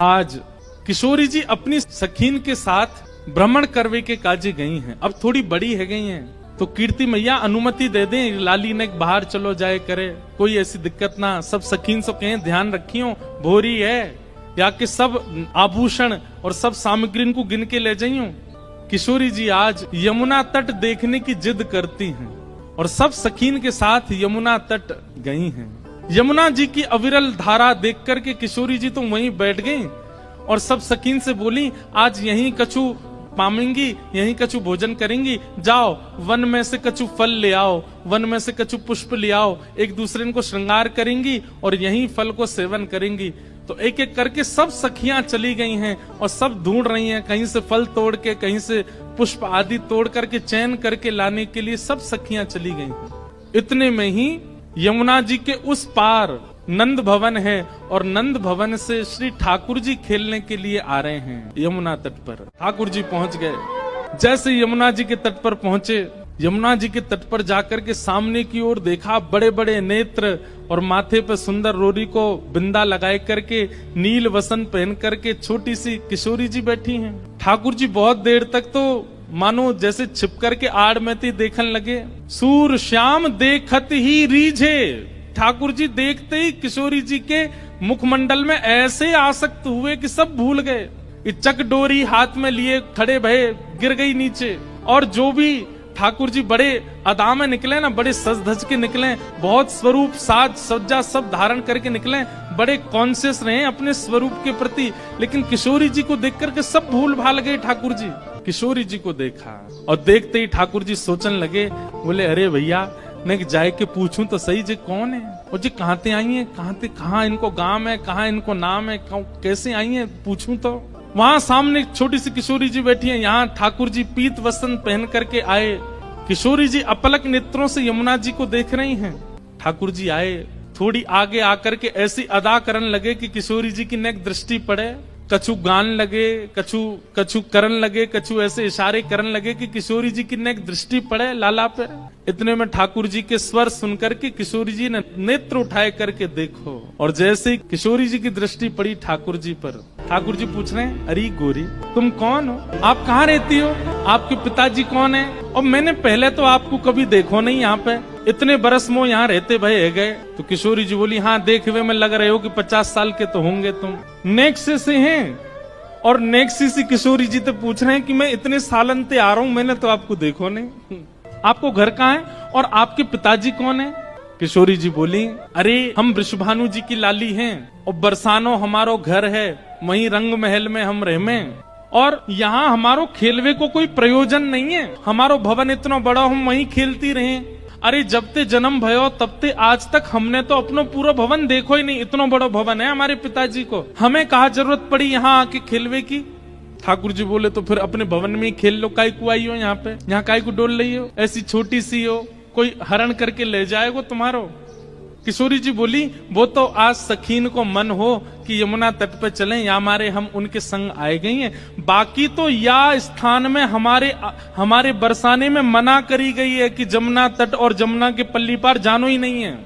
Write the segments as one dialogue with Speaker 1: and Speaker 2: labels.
Speaker 1: आज किशोरी जी अपनी सखीन के साथ भ्रमण करवे के काजे गई हैं। अब थोड़ी बड़ी है गई हैं, तो कीर्ति मैया अनुमति दे दें लाली ने बाहर चलो जाए करे, कोई ऐसी दिक्कत ना। सब सखीन से कहें ध्यान रखियो भोरी है, या कि सब आभूषण और सब सामग्री को गिन के ले जाइयो। किशोरी जी आज यमुना तट देखने की जिद करती हैं और सब सखीन के साथ यमुना तट गई हैं। यमुना जी की अविरल धारा देख करके किशोरी जी तो वहीं बैठ गई और सब सखीन से बोली, आज यहीं कछु पामेंगी, यहीं कछु भोजन करेंगी, जाओ वन में से कछु फल ले आओ, वन में से कछु पुष्प ले आओ, एक दूसरे को श्रृंगार करेंगी और यहीं फल को सेवन करेंगी। तो एक एक करके सब सखियां चली गई हैं और सब ढूंढ रही हैं, कहीं से फल तोड़ के, कहीं से पुष्प आदि तोड़ करके चयन करके लाने के लिए सब सखियां चली गई हैं। इतने में ही यमुना जी के उस पार नंद भवन है और नंद भवन से श्री ठाकुर जी खेलने के लिए आ रहे हैं। यमुना तट पर ठाकुर जी पहुंच गए। जैसे यमुना जी के तट पर पहुंचे, यमुना जी के तट पर जाकर के सामने की ओर देखा, बड़े बड़े नेत्र और माथे पर सुंदर रोरी को बिंदा लगाए करके, नील वसन पहन करके छोटी सी किशोरी जी बैठी हैं। ठाकुर जी बहुत देर तक तो मानो जैसे छिप करके आड़ में थी देखने लगे। सूर श्याम देखत ही रीझे, ठाकुर जी देखते ही किशोरी जी के मुखमंडल में ऐसे आसक्त हुए कि सब भूल गए। चक डोरी हाथ में लिए खड़े भये, गिर गई नीचे। और जो भी ठाकुर जी बड़े अदा में निकले ना, बड़े सज धज के निकले, बहुत स्वरूप साज सज्जा सब धारण करके निकले, बड़े कॉन्शियस रहे अपने स्वरूप के प्रति। लेकिन किशोरी जी को देख करके सब भूल भाल गए। ठाकुर जी किशोरी जी को देखा और देखते ही ठाकुर जी सोचने लगे, बोले अरे भैया मैं जाए के पूछूं तो सही जी कौन है, और जी कहाँ ते आई है, कहाँ इनको गांव है, कहाँ इनको नाम है, कैसे आई है पूछूं तो। वहां सामने छोटी सी किशोरी जी बैठी है, यहाँ ठाकुर जी पीत वस्त्र पहन करके आए। किशोरी जी अपलक नेत्रों से यमुना जी को देख रही हैं। ठाकुर जी आए, थोड़ी आगे आकर के ऐसी अदा करने लगे कि किशोरी जी की नेक दृष्टि पड़े। कछु गान लगे, कछु करन लगे, कछु ऐसे इशारे करन लगे कि किशोरी जी की नेक दृष्टि पड़े लाला पे। इतने में ठाकुर जी के स्वर सुनकर के किशोरी जी ने नेत्र उठाए करके देखो, और जैसे ही किशोरी जी की दृष्टि पड़ी ठाकुर जी पर, ठाकुर जी पूछ रहे हैं, अरे गोरी तुम कौन हो, आप कहाँ रहती हो, आपके पिताजी कौन है, और मैंने पहले तो आपको कभी देखो नहीं यहाँ पे, इतने बरस मो यहाँ रहते भय गए। तो किशोरी जी बोली, हाँ देखे हुए में लग रहे हो कि 50 साल के तो होंगे तुम। नेक्सी से हैं, और नेक्सी से किशोरी जी तो पूछ रहे हैं कि मैं इतने सालन ते आ रहा हूँ, मैंने तो आपको देखो नहीं, आपको घर कहाँ है और आपके पिताजी कौन है। किशोरी जी बोली, अरे हम वृषभानु जी की लाली हैं और बरसानो हमारो घर है, वहीं रंग महल में हम रहमे, और यहाँ हमारो खेलवे को कोई प्रयोजन नहीं है, हमारो भवन इतना बड़ा हम वहीं खेलती रहे। अरे जब ते जन्म भयो तब ते आज तक हमने तो अपनो पूरा भवन देखो ही नहीं, इतना बड़ा भवन है हमारे पिताजी को, हमें कहाँ जरूरत पड़ी यहाँ आके खेलवे की। ठाकुर जी बोले, तो फिर अपने भवन में ही खेल लो, काय को आई हो यहाँ पे, यहाँ काय को डोल रही हो, ऐसी छोटी सी हो, कोई हरण करके ले जाएगा तुम्हारो। किशोरी जी बोली, वो तो आज सखीन को मन हो कि यमुना तट पे चलें, या हमारे हम उनके संग आए गई हैं, बाकी तो या स्थान में हमारे बरसाने में मना करी गई है कि जमुना तट और जमुना के पल्ली पार जानो ही नहीं है।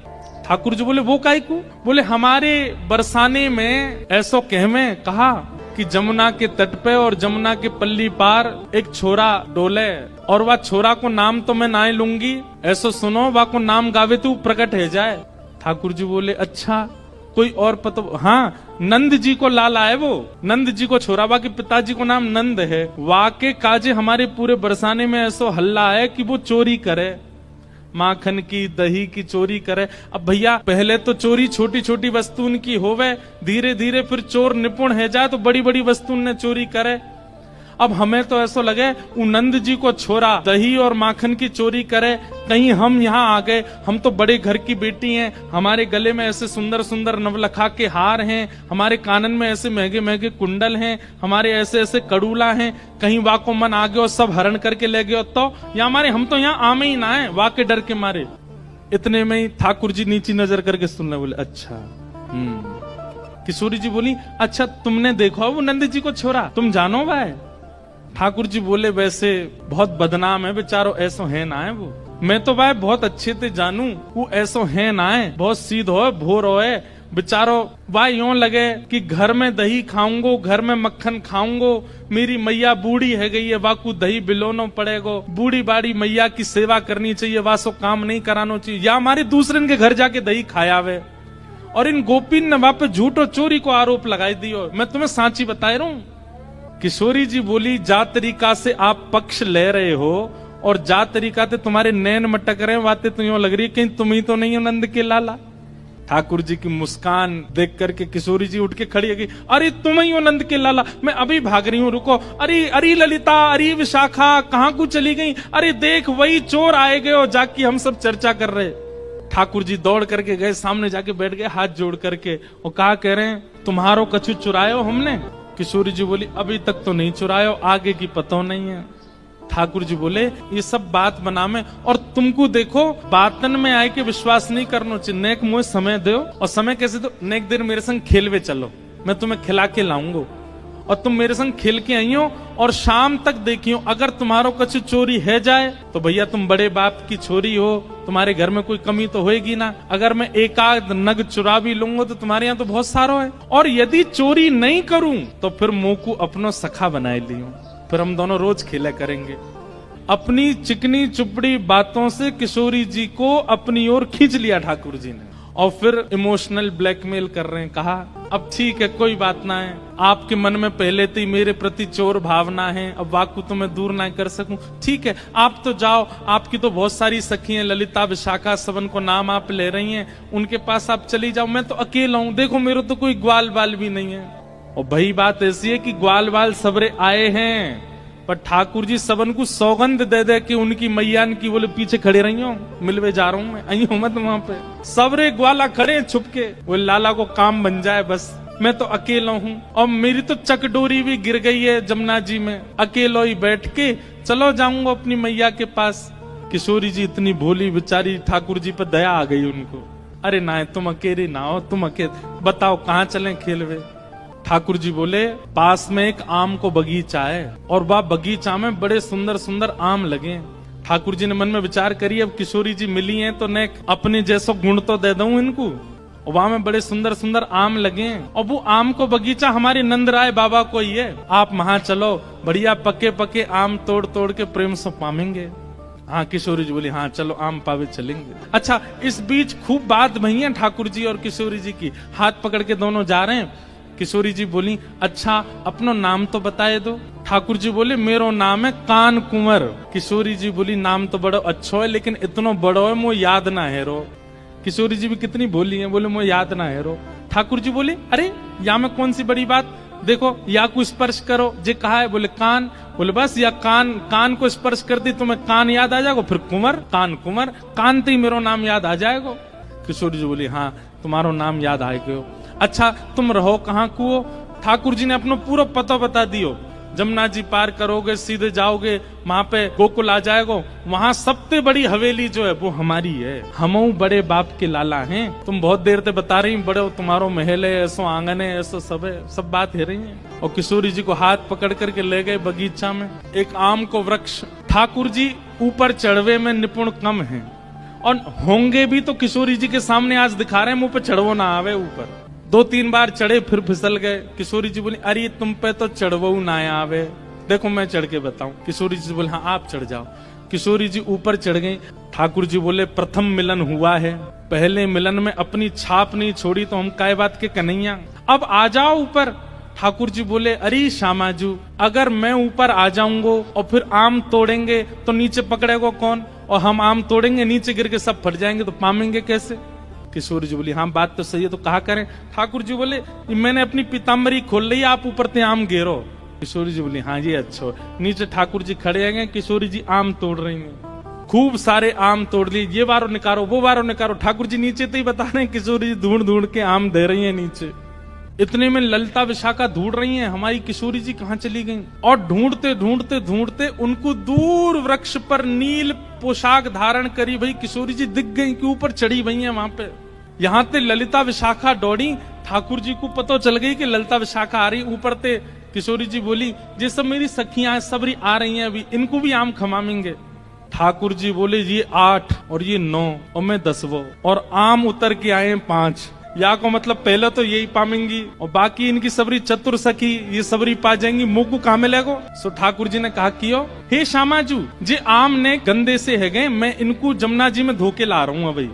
Speaker 1: ठाकुर जी बोले, वो काय को, बोले हमारे बरसाने में ऐसो कहमे कहा कि जमुना के तट पे और जमुना के पल्ली पार एक छोरा डोले, और वह छोरा को नाम तो मैं ना लूंगी, ऐसो सुनो वह को नाम गावे तो प्रकट है जाए। ठाकुर जी बोले, अच्छा कोई और पता, हाँ नंद जी को लाला है, वो नंद जी को छोरा, बा के पिताजी को नाम नंद है, वाके काजे हमारे पूरे बरसाने में ऐसो हल्ला है कि वो चोरी करे, माखन की दही की चोरी करे। अब भैया पहले तो चोरी छोटी छोटी वस्तुन की होवे, धीरे धीरे फिर चोर निपुण है जाए तो बड़ी बड़ी वस्तुन ने चोरी करे। अब हमें तो ऐसा लगे वो नंद जी को छोरा दही और माखन की चोरी करे, कहीं हम यहाँ आ गए, हम तो बड़े घर की बेटी हैं, हमारे गले में ऐसे सुंदर सुंदर नवलखा के हार हैं, हमारे कानन में ऐसे महंगे महंगे कुंडल हैं, हमारे ऐसे ऐसे कड़ूला हैं, कहीं वाको मन आ गया और सब हरण करके ले गए तो या हमारे, हम तो यहाँ आमे ही ना है वाके डर के मारे। इतने में ही ठाकुर जी नीची नजर करके सुनने बोले, अच्छा किशोरी जी बोली, अच्छा तुमने देखो वो नंद जी को छोरा, तुम जानो भाई। ठाकुर जी बोले, वैसे बहुत बदनाम है बेचारो, ऐसो है ना है वो, मैं तो भाई बहुत अच्छे से जानू, वो ऐसो है ना है, बहुत सीध हो भोर हो, बेचारो वाह यूं लगे कि घर में दही खाऊंगो, घर में मक्खन खाऊंगो, मेरी मैया बूढ़ी है गई है, वाकू दही बिलोनो पड़ेगो, बूढ़ी बाड़ी मैया की सेवा करनी चाहिए, वासो काम नहीं करानो चाहिए, या हमारे दूसरे के घर जाके दही खायावे। और इन गोपीन ने वहां पे झूठ और चोरी को आरोप लगाई दियो। मैं तुम्हें सांची बता रहा हूं। किशोरी जी बोली, जा तरीका से आप पक्ष ले रहे हो और जा तरीका से तुम्हारे नैन मटक रहे हैं, बातें तो यूं लग रही है कहीं तुम ही तो नहीं हो नंद के लाला। ठाकुर जी की मुस्कान देख करके किशोरी जी उठ के खड़ी है, अरे तुम ही हो नंद के लाला, मैं अभी भाग रही हूं, रुको। अरे अरे ललिता, अरे विशाखा, कहां को चली गई? अरे देख वही चोर आए गए हो, जाके हम सब चर्चा कर रहे। ठाकुर जी दौड़ करके गए, सामने जाके बैठ गए हाथ जोड़ करके, और कहा कह रहे हैं, तुम्हारो कछु चुरायो हमने? किशोरी जी बोली, अभी तक तो नहीं चुरायो, आगे की पतो नहीं है। ठाकुर जी बोले, ये सब बात बना में, और तुमको देखो बातन में आए के विश्वास नहीं करना चाहिए, नेक मुझे समय दो। और समय कैसे दो? नेक देर मेरे संग खेलवे चलो, मैं तुम्हें खिला के लाऊंगा, और तुम मेरे संग खेल के आई हो, और शाम तक देखियो, अगर तुम्हारो कछु चोरी है जाए तो भैया तुम बड़े बाप की छोरी हो, तुम्हारे घर में कोई कमी तो होएगी ना। अगर मैं एक आध नग चुरा भी लूंगा तो तुम्हारे यहाँ तो बहुत सारो है। और यदि चोरी नहीं करूं तो फिर मुंह को अपनो सखा बनाए लियो, फिर हम दोनों रोज खेला करेंगे। अपनी चिकनी चुपड़ी बातों से किशोरी जी को अपनी ओर खींच लिया ठाकुर जी ने, और फिर इमोशनल ब्लैकमेल कर रहे हैं। कहा, अब ठीक है, कोई बात ना है, आपके मन में पहले से ही मेरे प्रति चोर भावना है, अब वाकु तो मैं दूर ना कर सकूं, ठीक है आप तो जाओ, आपकी तो बहुत सारी सखी हैं, ललिता विशाखा सबन को नाम आप ले रही हैं, उनके पास आप चली जाओ, मैं तो अकेला हूं, देखो मेरे तो कोई ग्वाल बाल भी नहीं है। और भाई बात ऐसी है कि ग्वाल बाल सबरे आए हैं, पर ठाकुर जी सबन को सौगंध दे दे कि उनकी मैयान की बोले पीछे खड़े रही हो, मिलवे जा रहा हूं मैं, आई हूं मत वहां पे। सबरे ग्वाला खड़े छुप के, वो लाला को काम बन जाए बस, मैं तो अकेला हूं, और मेरी तो चकडोरी भी गिर गई है जमुना जी में, अकेलो ही बैठ के चलो जाऊंगा अपनी मैया के पास। किशोरी जी इतनी भोली बेचारी, ठाकुर जी पर दया आ गई उनको, अरे ना तुम अकेले ना हो, तुम अकेले बताओ कहाँ चलें खेलवे। ठाकुर जी बोले, पास में एक आम को बगीचा है, और वह बगीचा में बड़े सुंदर सुंदर आम लगे। ठाकुर जी ने मन में विचार करी, अब किशोरी जी मिली हैं तो ने अपने जैसो गुण तो दे दूं इनको। और वहां में बड़े सुंदर सुंदर आम लगे हैं, और वो आम को बगीचा हमारे नंदराय बाबा को ही है, आप वहां चलो, बढ़िया पके पके आम तोड़ तोड़ के प्रेम से पामेंगे। हाँ किशोरी जी बोली, हाँ चलो आम पावे चलेंगे। अच्छा, इस बीच खूब बात भई है ठाकुर जी और किशोरी जी की, हाथ पकड़ के दोनों जा रहे हैं। किशोरी जी बोली, अच्छा अपनो नाम तो बताए दो। ठाकुर जी बोले, मेरो नाम है कान कुंवर। किशोरी जी बोली, नाम तो बड़ो अच्छो है, लेकिन इतनो बड़ो है मो याद ना है रो। किशोरी जी भी कितनी बोली है, बोले मो याद ना है रो। ठाकुर जी बोले, अरे या में कौन सी बड़ी बात, देखो या को स्पर्श करो, जे कहा है, बोले कान, बोले बस या कान, कान को स्पर्श कर दी तुम्हें कान याद आ जाएगा, फिर कुंवर, कान कुंवर, कान ते ही मेरो नाम याद आ जाएगा। किशोरी जी बोली, हाँ तुम्हारो नाम याद आए गयो। अच्छा तुम रहो कहाँ को? ठाकुर जी ने अपना पूरा पता बता दियो, जमुना जी पार करोगे सीधे जाओगे, वहां पे गोकुल आ जाएगो, वहां सबसे बड़ी हवेली जो है वो हमारी है, हम बड़े बाप के लाला हैं। तुम बहुत देर से बता रही बड़े तुम्हारो महल है, ऐसो आंगन है, ऐसो सब है, सब बात है रही है। और किशोरी जी को हाथ पकड़ करके ले गए बगीचा में, एक आम को वृक्ष। ठाकुर जी ऊपर चढ़वे में निपुण कम है, और होंगे भी तो किशोरी जी के सामने आज दिखा रहे हैं, मुंह पे चढ़वो ना आवे। ऊपर 2-3 बार चढ़े फिर फिसल गए। किशोरी जी बोली, अरे तुम पे तो चढ़वो ना आवे, देखो मैं चढ़ के बताऊं। किशोरी जी बोले, हाँ आप चढ़ जाओ। किशोरी जी ऊपर चढ़ गई। ठाकुर जी बोले, प्रथम मिलन हुआ है, पहले मिलन में अपनी छाप नहीं छोड़ी तो हम काय बात के कन्हैया, अब आ जाओ ऊपर। ठाकुर जी बोले, अरे श्यामाजू, अगर मैं ऊपर आ जाऊंगा और फिर आम तोड़ेंगे तो नीचे पकड़ेगा कौन, और हम आम तोड़ेंगे नीचे गिर के सब फट जाएंगे तो पामेंगे कैसे? किशोरी जी बोली, हाँ बात तो सही है, तो कहा करें? ठाकुर जी बोले, मैंने अपनी पीताम्बरी खोल ली, आप ऊपर ते आम घेरो। किशोरी जी बोली, हाँ ये अच्छा। नीचे ठाकुर जी खड़े हैं, किशोरी जी आम तोड़ रही हैं, खूब सारे आम तोड़ लिए, ये वारो निकारो वो वारो निकारो। ठाकुर जी नीचे तो ही बता रहे हैं, किशोरी जी ढूंढ ढूंढ के आम दे रही है नीचे। इतने में ललिता विशाखा ढूंढ रही हैं, हमारी किशोरी जी कहाँ चली गई। और ढूंढते ढूंढते ढूंढते उनको दूर वृक्ष पर नील पोशाक धारण करी भाई किशोरी जी दिख गई कि ऊपर चढ़ी हुई है वहां पे। यहाँ ते ललिता विशाखा दौड़ी, ठाकुर जी को पता चल गई कि ललिता विशाखा आ रही ऊपर ते। किशोरी जी बोली, ये सब मेरी सखियां सबरी आ रही हैं, अभी इनको भी आम खमामेंगे। ठाकुर जी बोले, ये 8 और ये 9 और मैं 10वो, और आम उतर के आए 5। या को मतलब पहले तो यही पामेंगी और बाकी इनकी सबरी चतुर सखी ये सबरी पा जाएंगी, मुंह को कहा मिलेगो। सो ठाकुर जी ने कहा कियो, हे श्यामाजू जे आम ने गंदे से है गए, मैं इनको जमुना जी में धोके ला रहा हूँ। भाई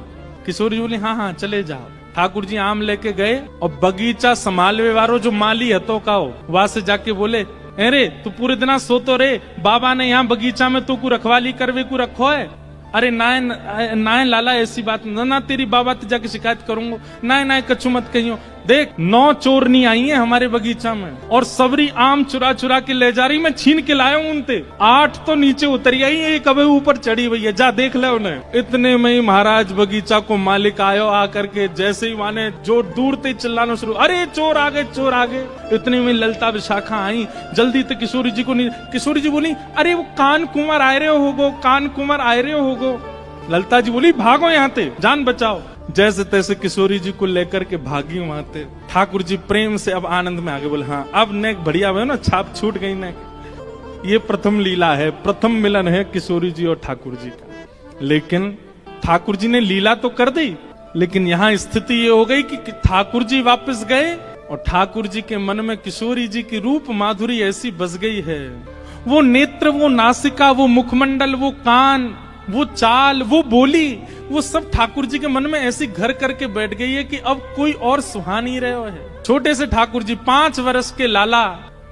Speaker 1: किशोरी जी बोली हाँ हाँ चले जाओ। ठाकुर जी आम लेके गए और बगीचा संभालवे वालो जो माली हतो का हो वहां से जाके बोले, अरे तू पूरे दिन सोतो रे, बाबा ने यहाँ बगीचा में तू को रखवाली करवे को रखो है। अरे नाय लाला ऐसी बात ना, तेरी बाबा ते जाके शिकायत करूंगा। नाय कछु मत कहियो। देख 9 चोरनी आई है हमारे बगीचा में और सबरी आम चुरा चुरा के ले जा रही, मैं छीन के लाया हूं उनते। 8 तो नीचे उतरी आई, एक अबे ऊपर चढ़ी हुई है, जा देख ले उन्हें। इतने में ही महाराज बगीचा को मालिक आयो, आकर के जैसे ही माने जो दूर ते चिल्लाना शुरू, अरे चोर आ गए चोर आ गए। इतने में ललता विशाखा आई, जल्दी ते किशोरी जी को नहीं। किशोरी जी बोली अरे वो कान कुंवर आए रहे होगो, कान कुंवर आए रहे होगो। ललता जी बोली भागो यहाँ ते, जान बचाओ। जैसे तैसे किशोरी जी को लेकर के भागी वहां थे। ठाकुर जी प्रेम से अब आनंद में आगे बोले, हाँ अब नेक बढ़िया हुआ ना, छाप छूट गई नेक। ये प्रथम लीला है, प्रथम मिलन है किशोरी जी और ठाकुर जी का। लेकिन ठाकुर जी ने लीला तो कर दी, लेकिन यहाँ स्थिति ये हो गई कि ठाकुर जी वापस गए और ठाकुर जी के मन में किशोरी जी की रूप माधुरी ऐसी बस गई है। वो नेत्र, वो नासिका, वो मुखमंडल, वो कान, वो चाल, वो बोली, वो सब ठाकुर जी के मन में ऐसी घर करके बैठ गई है कि अब कोई और सुहा नहीं रहे है। छोटे से ठाकुर जी 5 वर्ष के लाला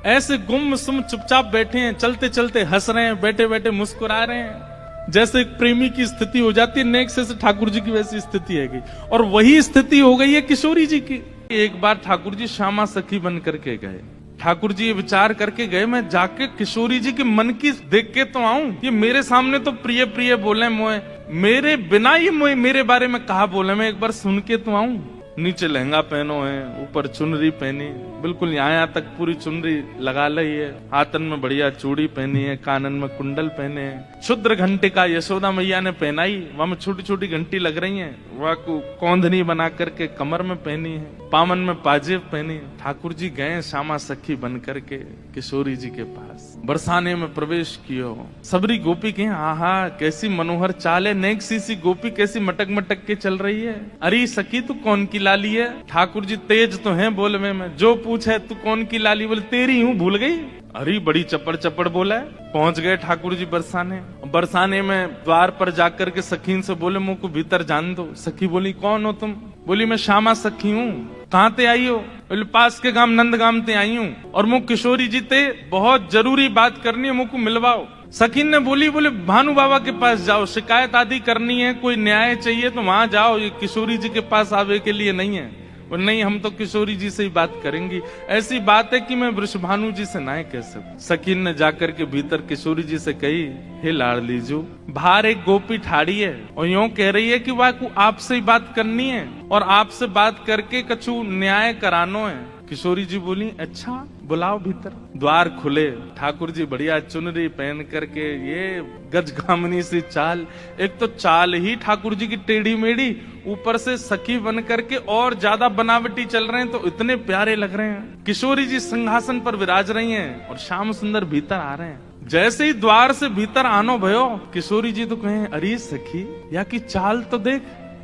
Speaker 1: ऐसे गुमसुम चुपचाप बैठे हैं, चलते चलते हंस रहे हैं, बैठे बैठे मुस्कुरा रहे हैं। जैसे एक प्रेमी की स्थिति हो जाती है, नेक से ठाकुर जी की वैसी स्थिति है गई। और वही स्थिति हो गई है किशोरी जी की। एक बार ठाकुर जी श्यामा सखी बन करके गए। ठाकुर जी ये विचार करके गए, मैं जाके किशोरी जी के मन की देख के तो आऊं। ये मेरे सामने तो प्रिय प्रिय बोले मोए, मेरे बिना ये मोए मेरे बारे में कहा बोले, मैं एक बार सुन के तो आऊं। नीचे लहंगा पहनो है, ऊपर चुनरी पहनी, बिल्कुल यहाँ तक पूरी चुनरी लगा ली है, हाथन में बढ़िया चूड़ी पहनी है, कानन में कुंडल पहने हैं। क्षुद्र घंटे का यशोदा मैया ने पहनाई, वहां में छोटी छोटी घंटी लग रही है, वह को कौंधनी बना करके कमर में पहनी है, पामन में पाजेब पहनी। ठाकुर जी गए श्यामा सखी बन करके किशोरी जी के पास, बरसाने में प्रवेश कियो। सबरी गोपी कहे आहा कैसी मनोहर चाल है, नेक सी गोपी कैसी मटक मटक के चल रही है। अरे सखी तू कौन की लाली है? ठाकुर जी तेज तो हैं बोलने में, जो पूछे तू कौन की लाली, बोले तेरी हूँ, भूल गई। अरे बड़ी चपड़ चपड़ बोला है। पहुंच गए ठाकुर जी बरसाने। बरसाने में द्वार पर जाकर के सखीन से बोले मुझ को भीतर जान दो। सखी बोली कौन हो तुम? बोली मैं श्यामा सखी हूँ। कहाँ ते आई हो? बोले पास के गांव नंद गांव ते आई हूँ और मुझ किशोरी जी ते बहुत जरूरी बात करनी है, मुझको मिलवाओ। सखीन ने बोली बोले भानु बाबा के पास जाओ, शिकायत आदि करनी है, कोई न्याय चाहिए तो वहां जाओ, ये किशोरी जी के पास आवे के लिए नहीं है। और नहीं हम तो किशोरी जी से ही बात करेंगी, ऐसी बात है कि मैं वृषभानु जी से ना कह सकूं। सकीन ने जाकर के भीतर किशोरी जी से कही, हे लाडली जो, बाहर एक गोपी ठाड़ी है और यूं कह रही है कि वह को आपसे ही बात करनी है और आपसे बात करके कछु न्याय करानो है। किशोरी जी बोली अच्छा बुलाओ भीतर। द्वार खुले, ठाकुर जी बढ़िया चुनरी पहन करके, ये गजगामनी सी चाल, एक तो चाल ही ठाकुर जी की टेढ़ी मेढ़ी, ऊपर से सखी बन करके और ज्यादा बनावटी चल रहे हैं तो इतने प्यारे लग रहे हैं। किशोरी जी सिंहासन पर विराज रही हैं और श्याम सुंदर भीतर आ रहे हैं। जैसे ही द्वार से भीतर आनो भयो, किशोरी जी तो कहें अरे सखी या की चाल तो देख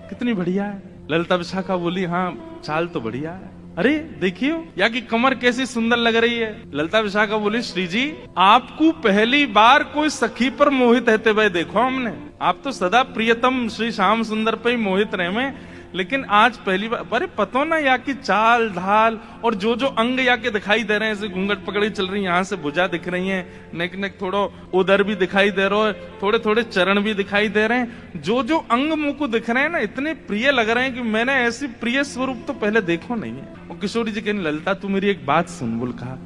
Speaker 1: कितनी बढ़िया है। ललिता विशाखा बोली हाँ चाल तो बढ़िया है, अरे देखियो या की कमर कैसी सुंदर लग रही है। ललिता विशाखा बोली श्री जी आपको पहली बार कोई सखी पर मोहित रहते हुए देखो हमने, आप तो सदा प्रियतम श्री श्याम सुंदर पे ही मोहित रहे में, लेकिन आज पहली बार। अरे पतो ना या की चाल ढाल और जो जो अंग या के दिखाई दे रहे हैं, ऐसे घूंघट पकड़ी चल रही है, यहाँ से भुजा दिख रही है, नेक नेक थोड़ा उधर भी दिखाई दे रहा है, थोड़े थोड़े चरण भी दिखाई दे रहे हैं, जो जो अंग मुंह को दिख रहे हैं ना इतने प्रिय लग रहे हैं कि मैंने ऐसी प्रिय स्वरूप तो पहले देखो नहीं है। और किशोरी जी कहने ललिता तू मेरी एक बात सुन। बोल कहा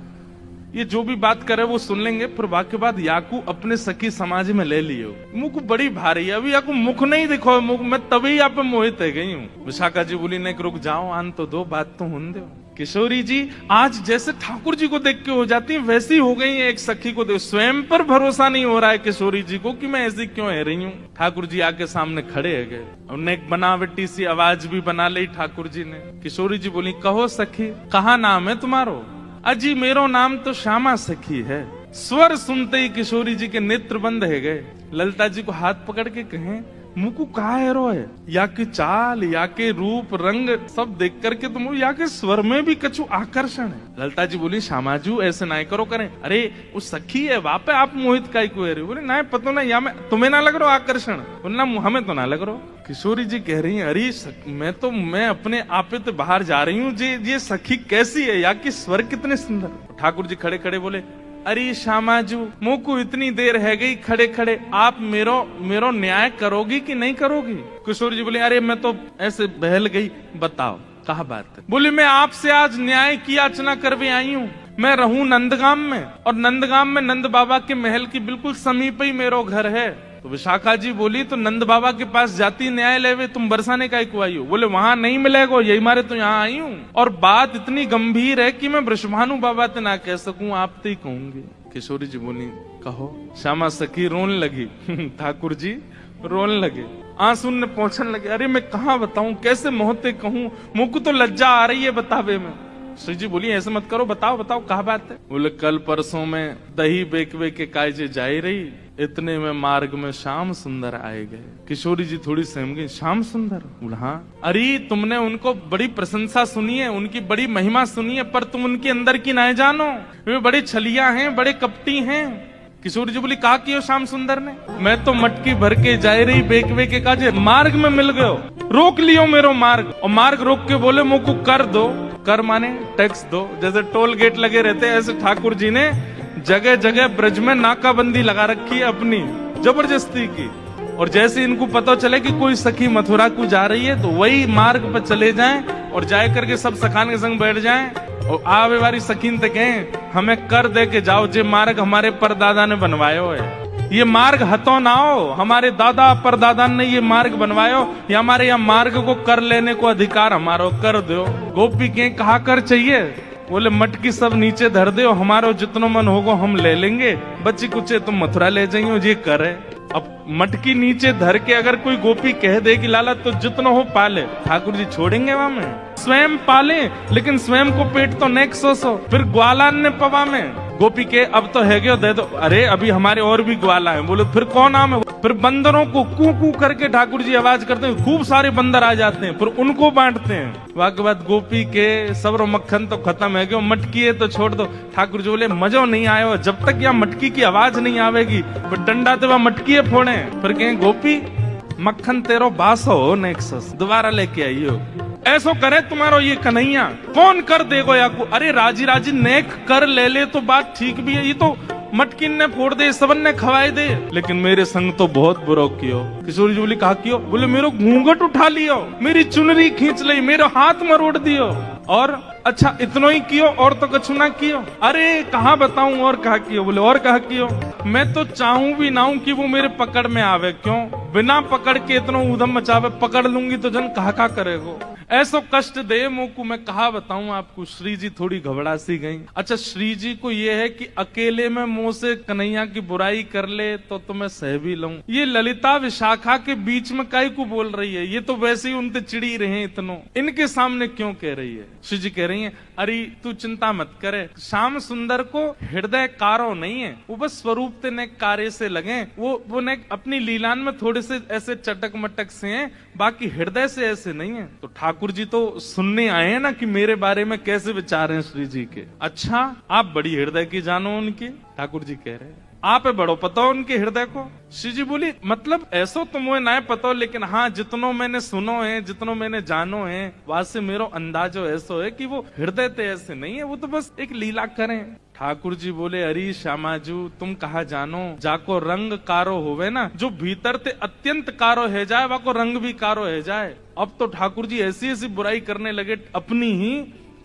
Speaker 1: ये जो भी बात करे वो सुन लेंगे, फिर वाक्य बाद याकू अपने सखी समाज में ले लियो। मुख बड़ी भारी है, अभी याकू मुख नहीं दिखो, मुख मैं तभी यहाँ पे मोहित है गई हूँ। विशाखा जी बोली नहीं रुक जाओ, आन तो दो, बात तो होने दो। किशोरी जी आज जैसे ठाकुर जी को देख के हो जाती है वैसी हो गई है, एक सखी को देख स्वयं पर भरोसा नहीं हो रहा है किशोरी जी को कि मैं ऐसी क्यों है रही हूँ। ठाकुर जी आके सामने खड़े है गए, उन्हें एक बनावटी सी आवाज भी बना ली ठाकुर जी ने। किशोरी जी बोली कहो सखी कहा नाम है तुम्हारो? अजी मेरो नाम तो श्यामा सखी है। स्वर सुनते ही किशोरी जी के नेत्र बंद है गए। ललिता जी को हाथ पकड़ के कहें मुकु कहा हेरो है, या के चाल, या के रूप रंग सब देख करके तुम, या के स्वर में भी कछु आकर्षण है। ललिता जी बोली श्यामाजू ऐसे ना करो करें, अरे वो सखी है वहां पे आप मोहित काई को रहे? बोले ना पता ना, या मैं तुम्हें ना लग रहा आकर्षण? बोले ना हमें तो ना लग रहा। किशोरी जी कह रही है अरे मैं अपने आपे तो बाहर जा रही हूँ, ये सखी कैसी है, या कि स्वर कितने सुंदर। ठाकुर जी खड़े खड़े बोले अरे श्यामाजू मोको इतनी देर है गई खड़े खड़े, आप मेरो न्याय करोगी कि नहीं करोगी? किशोरी जी बोले अरे मैं तो ऐसे बहल गई, बताओ कहा बात है? बोले मैं आपसे आज न्याय की याचना करवे आई हूँ। मैं रहूं नंदगाम में, और नंदगाम में नंद बाबा के महल की बिल्कुल समीप ही मेरो घर है। तो विशाखा जी बोली तो नंद बाबा के पास जाती न्याय लेवे, तुम बरसाने का को आई हो? बोले वहां नहीं मिलेगा, यही मारे तो यहाँ आई हूँ, और बात इतनी गंभीर है कि मैं वृषभानु बाबा ते ना कह सकूं, आप तो ही कहूंगी। किशोरी जी बोली कहो। श्यामा सखी रोने लगी ठाकुर जी रोने लगे, आंसू ने पहुंचने लगे। अरे मैं कहाँ बताऊं, कैसे मोहते कहूं, मुझको तो लज्जा आ रही है बतावे में। श्री जी बोली ऐसे मत करो, बताओ बताओ कहा बात है? बोले कल परसों में दही बेकवे के कायजे जाई रही, इतने में मार्ग में श्याम सुंदर आए गए। किशोरी जी थोड़ी सहम गई, श्याम सुंदर? बोला हाँ। अरे तुमने उनको बड़ी प्रशंसा सुनी है, उनकी बड़ी महिमा सुनी है, पर तुम उनके अंदर की ना जानो, वे बड़े छलिया हैं, बड़े कपटी हैं। किशोरी जी बोली कहा कियो श्याम सुंदर ने? मैं तो मटकी भर के जा रही बेकवे के काजे, मार्ग में मिल गयो, रोक लियो मेरो मार्ग, और मार्ग रोक के बोले मुझको कर दो। कर माने टैक्स दो, जैसे टोल गेट लगे रहते हैं ऐसे ठाकुर जी ने जगह जगह ब्रज में नाकाबंदी लगा रखी है अपनी जबरदस्ती की। और जैसे इनको पता चले कि कोई सखी मथुरा को जा रही है तो वही मार्ग पर चले जाएं और जाए करके सब सखान के संग बैठ जाएं और आवे वाली सखीन तक कहें हमें कर दे के जाओ, जे मार्ग हमारे परदादा ने बनवायो है, ये मार्ग हतो ना हो, हमारे दादा परदादा ने ये मार्ग बनवायो, ये हमारे यहाँ मार्ग को कर लेने को अधिकार हमारो, कर दो। गोपी के कहा कर चाहिए? बोले मटकी सब नीचे धर दो, हमारो जितनो मन होगो हम ले लेंगे, बच्ची कुचे तुम मथुरा ले जाइयो, ये करे। अब मटकी नीचे धर के अगर कोई गोपी कह दे कि लाला तो जितनो हो पाले, ठाकुर जी छोड़ेंगे वहां में? स्वयं पाले, लेकिन स्वयं को पेट तो नेक सो फिर ग्वालान ने पवा में गोपी के अब तो है गयो दे दो। अरे अभी हमारे और भी ग्वाला है। बोले फिर कौन नाम है? फिर बंदरों को कू कू करके ठाकुर जी आवाज करते हैं, खूब सारे बंदर आ जाते हैं, फिर उनको बांटते हैं। वाके बाद गोपी के सबरो मक्खन तो खत्म है गयो, मटकी है तो छोड़ दो। ठाकुर जी बोले मजो नहीं आयो, जब तक यहाँ मटकी की आवाज नहीं आवेगी डंडा तो वह मटकी फोड़े। फिर कहें गोपी मक्खन तेरो बासो हो नेक्सस, दोबारा लेके आइयो। ऐसो करे तुम्हारो ये कन्हैया, कौन कर देगो या को? अरे राजी राजी नेक कर ले ले तो बात ठीक भी है, ये तो मटकिन ने फोड़ दे, सबन ने खवाए दे, लेकिन मेरे संग तो बहुत बुरा कियो। किशोरी जी बोली कहा कियो? बोले मेरो घूंघट उठा लियो, मेरी चुनरी खींच ली, मेरा हाथ मरोड़ दियो, और अच्छा इतनो ही कियो और तो कछु ना कियो? अरे कहाँ बताऊं और कहा कियो? बोले और कहा कियो? मैं तो चाहूं भी ना हूं कि वो मेरे पकड़ में आवे, क्यों बिना पकड़ के इतना ऊधम मचावे, पकड़ लूंगी तो जन कहा करेगो, ऐसो कष्ट दे मुझको। मैं कहा बताऊं आपको? श्री जी थोड़ी घबरा सी गई। अच्छा श्री जी को ये है कि अकेले में मुंह से कन्हैया की बुराई कर ले तो मैं सह भी लूं, ये ललिता विशाखा के बीच में काई को बोल रही है? ये तो वैसे ही उनसे चिड़ी रहे इतनो, इनके सामने क्यों कह रही है? श्री जी कह रही है अरे तू चिंता मत करे, श्याम सुंदर को हृदय कारो नहीं है, वो बस स्वरूप ते ने कार्य से लगे, वो ने अपनी लीलान में थोड़े से ऐसे चटक मटक से हैं, बाकी हृदय से ऐसे नहीं है। तो ठाकुर जी तो सुनने आए हैं ना कि मेरे बारे में कैसे विचार हैं श्री जी के। अच्छा आप बड़ी हृदय की जानो उनकी? ठाकुर जी कह रहे हैं आप बड़ो पता हो उनके हृदय को। श्री जी बोली मतलब ऐसो तो मुझे ना पता, लेकिन हाँ जितनो मैंने सुनो है, जितनो मैंने जानो है, वहां से मेरो अंदाजो ऐसो है कि वो हृदय ते ऐसे नहीं है, वो तो बस एक लीला करें। ठाकुर जी बोले अरे श्यामाजू तुम कहा जानो, जाको रंग कारो होवे ना, जो भीतर ते अत्यंत कारो है जाए वाको रंग भी कारो है जाए। अब तो ठाकुर जी ऐसी ऐसी बुराई करने लगे अपनी ही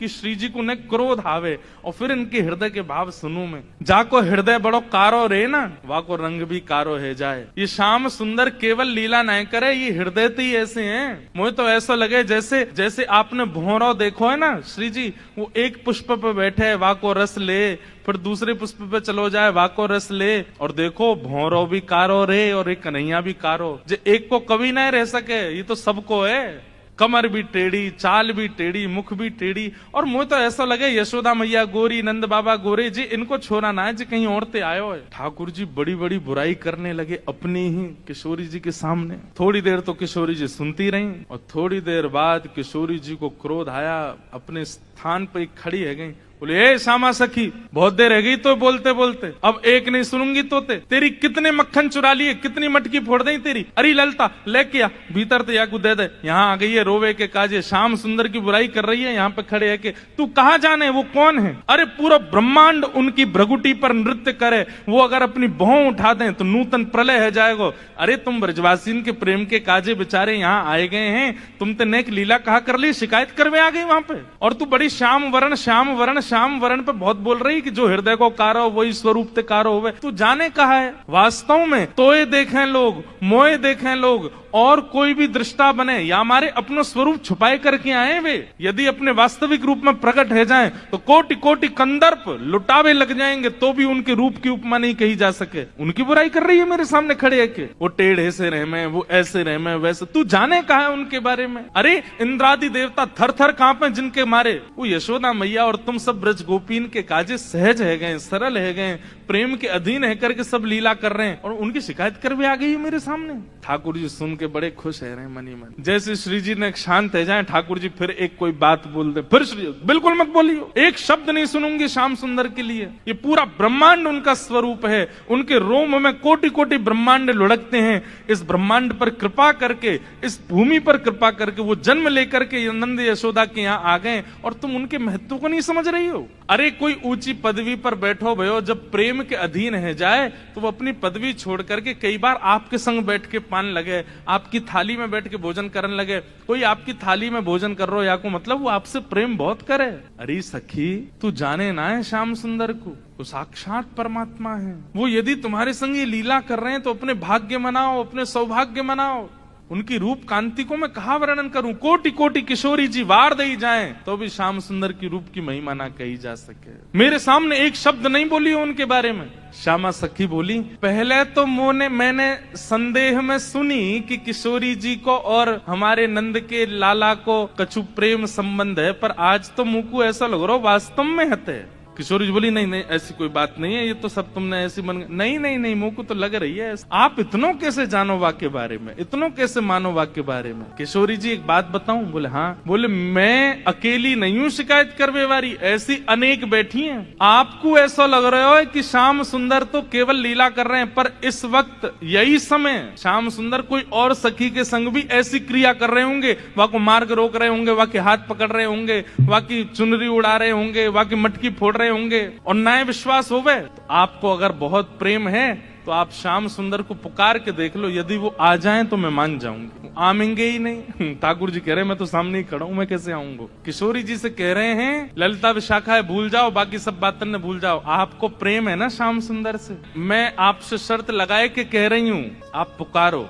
Speaker 1: कि श्री जी को न क्रोध आवे, और फिर इनके हृदय के भाव सुनू मैं। जाको हृदय बड़ो कारो रे ना, वाको रंग भी कारो है जाए। ये श्याम सुंदर केवल लीला नहीं करे, ये हृदय तो ही ऐसे हैं। मुझे तो ऐसा लगे जैसे जैसे आपने भौरो देखो है ना, श्री जी वो एक पुष्प पे बैठे है, वाको रस ले, फिर दूसरे पुष्प पे चलो जाए, वाको रस ले, और देखो भौरो भी कारो रे और एक कन्हैया भी कारो। जो एक को कभी नहीं रह सके, ये तो सबको है। कमर भी टेढ़ी, चाल भी टेढ़ी, मुख भी टेढ़ी, और मुझे तो ऐसा लगे यशोदा मैया गोरी, नंद बाबा गोरे जी, इनको छोड़ा ना है जी कहीं औरतें आयो है। ठाकुर जी बड़ी बड़ी बुराई करने लगे अपनी ही किशोरी जी के सामने। थोड़ी देर तो किशोरी जी सुनती रही, और थोड़ी देर बाद किशोरी जी को क्रोध आया, अपने स्थान पर खड़ी है गई, बोले ए श्यामा सखी, बहुत देर रह गई तो बोलते बोलते, अब एक नहीं सुनूंगी तो तेरी कितने मक्खन चुरा लिए, कितनी मटकी फोड़ दी तेरी। अरे ललता लेके आ, भीतर तो याकू दे दे। यहाँ आ गई है रोवे के काजे, श्याम सुंदर की बुराई कर रही है, यहाँ पे खड़े है के तू कहाँ जाने, वो कौन है? अरे पूरा ब्रह्मांड उनकी भ्रगुटी पर नृत्य करे, वो अगर अपनी भौं उठा दें तो नूतन प्रलय है जाएगा। अरे तुम ब्रजवासीन के प्रेम के काजे बेचारे यहाँ आए गए हैं, तुम तो नेक लीला कहा कर ली, शिकायत करवे आ गई वहां पे, और तू बड़ी श्याम वरण श्याम वरण श्याम वरण पे बहुत बोल रही कि जो हृदय को कारो वही स्वरूप ते कारो होवे। तू जाने कहा है वास्तव में तोए देखें लोग, मोए देखें लोग, और कोई भी दृष्टा बने या हमारे अपना स्वरूप छुपाए करके आए वे, यदि अपने वास्तविक रूप में प्रकट है जाएं तो कोटि कोटि कंदर्प लुटावे लग जाएंगे, तो भी उनके रूप की उपमा नहीं कही जा सके। उनकी बुराई कर रही है मेरे सामने खड़े है के वो टेढ़े से रहमे, वो ऐसे रहमे वैसे, तू जाने कहा है उनके बारे में? अरे इंद्रादि देवता थर थर कांपे जिनके मारे, वो यशोदा मैया और तुम सब ब्रज गोपीन के काजे सहज है गए, सरल है गए, प्रेम के अधीन है करके सब लीला कर रहे हैं, और उनकी शिकायत कर भी आ गई है मेरे सामने। ठाकुर जी सुन के बड़े खुश है रहे मनी मन। जैसे श्री जी ने शांत है जाए, ठाकुर जी फिर एक कोई बात बोल दे, फिर श्री बिल्कुल मत बोलियो, एक शब्द नहीं सुनूंगी श्याम सुंदर के लिए। ये पूरा ब्रह्मांड उनका स्वरूप है, उनके रोम में कोटि कोटि ब्रह्मांड लुढ़कते हैं। इस ब्रह्मांड पर कृपा करके, इस भूमि पर कृपा करके वो जन्म लेकर के नंद यशोदा के यहाँ आ गए, और तुम उनके महत्व को नहीं समझ रही हो। अरे कोई ऊंची पदवी पर बैठो भयो, जब प्रेम के अधीन है जाए तो वो अपनी पदवी छोड़ करके कई बार आपके संग बैठ के पान लगे, आपकी थाली में बैठ के भोजन करने लगे। कोई आपकी थाली में भोजन कर रहा हो या को मतलब वो आपसे प्रेम बहुत करे। अरे सखी तू जाने ना है श्याम सुंदर को, वो साक्षात परमात्मा है। वो यदि तुम्हारे संग ये लीला कर रहे हैं तो अपने भाग्य मनाओ, अपने सौभाग्य मनाओ। उनकी रूप कांति को मैं कहा वर्णन करूं, कोटि कोटि किशोरी जी वार दे जाएं तो भी श्याम सुंदर की रूप की महिमा ना कही जा सके। मेरे सामने एक शब्द नहीं बोली उनके बारे में। श्यामा सखी बोली, पहले तो मैंने संदेह में सुनी कि किशोरी जी को और हमारे नंद के लाला को कछु प्रेम संबंध है, पर आज तो मुंह को ऐसा लग रहा वास्तव में हते। किशोरी जी बोली, नहीं नहीं ऐसी कोई बात नहीं है, ये तो सब तुमने ऐसी मन, नहीं नहीं नहीं मुंह को तो लग रही है। आप इतनों कैसे जानो वाक्य बारे में, इतनों कैसे मानो वाक्य बारे में? किशोरी जी एक बात बताऊं? बोले हाँ। बोले मैं अकेली नहीं हूँ शिकायत करवे वाली, ऐसी अनेक बैठी हैं। आपको ऐसा लग रहा है कि श्याम सुंदर तो केवल लीला कर रहे हैं, पर इस वक्त यही समय श्याम सुंदर कोई और सखी के संग भी ऐसी क्रिया कर रहे होंगे, वह को मार्ग रोक रहे होंगे, वह के हाथ पकड़ रहे होंगे, वह की चुनरी उड़ा रहे होंगे, वह की मटकी फोड़ रहे होंगे, और नए विश्वास होवे। तो आपको अगर बहुत प्रेम है तो आप श्याम सुंदर को पुकार के देख लो, यदि वो आ जाएं तो मैं मान जाऊंगी। आमेंगे ही नहीं। ठाकुर जी कह रहे हैं मैं तो सामने ही खड़ा हूं, मैं कैसे आऊंगा? किशोरी जी से कह रहे हैं ललिता विशाखा है भूल जाओ, बाकी सब बातें न भूल जाओ। आपको प्रेम है ना श्याम सुंदर से, मैं आपसे शर्त लगाए के कह रही हूं आप पुकारो,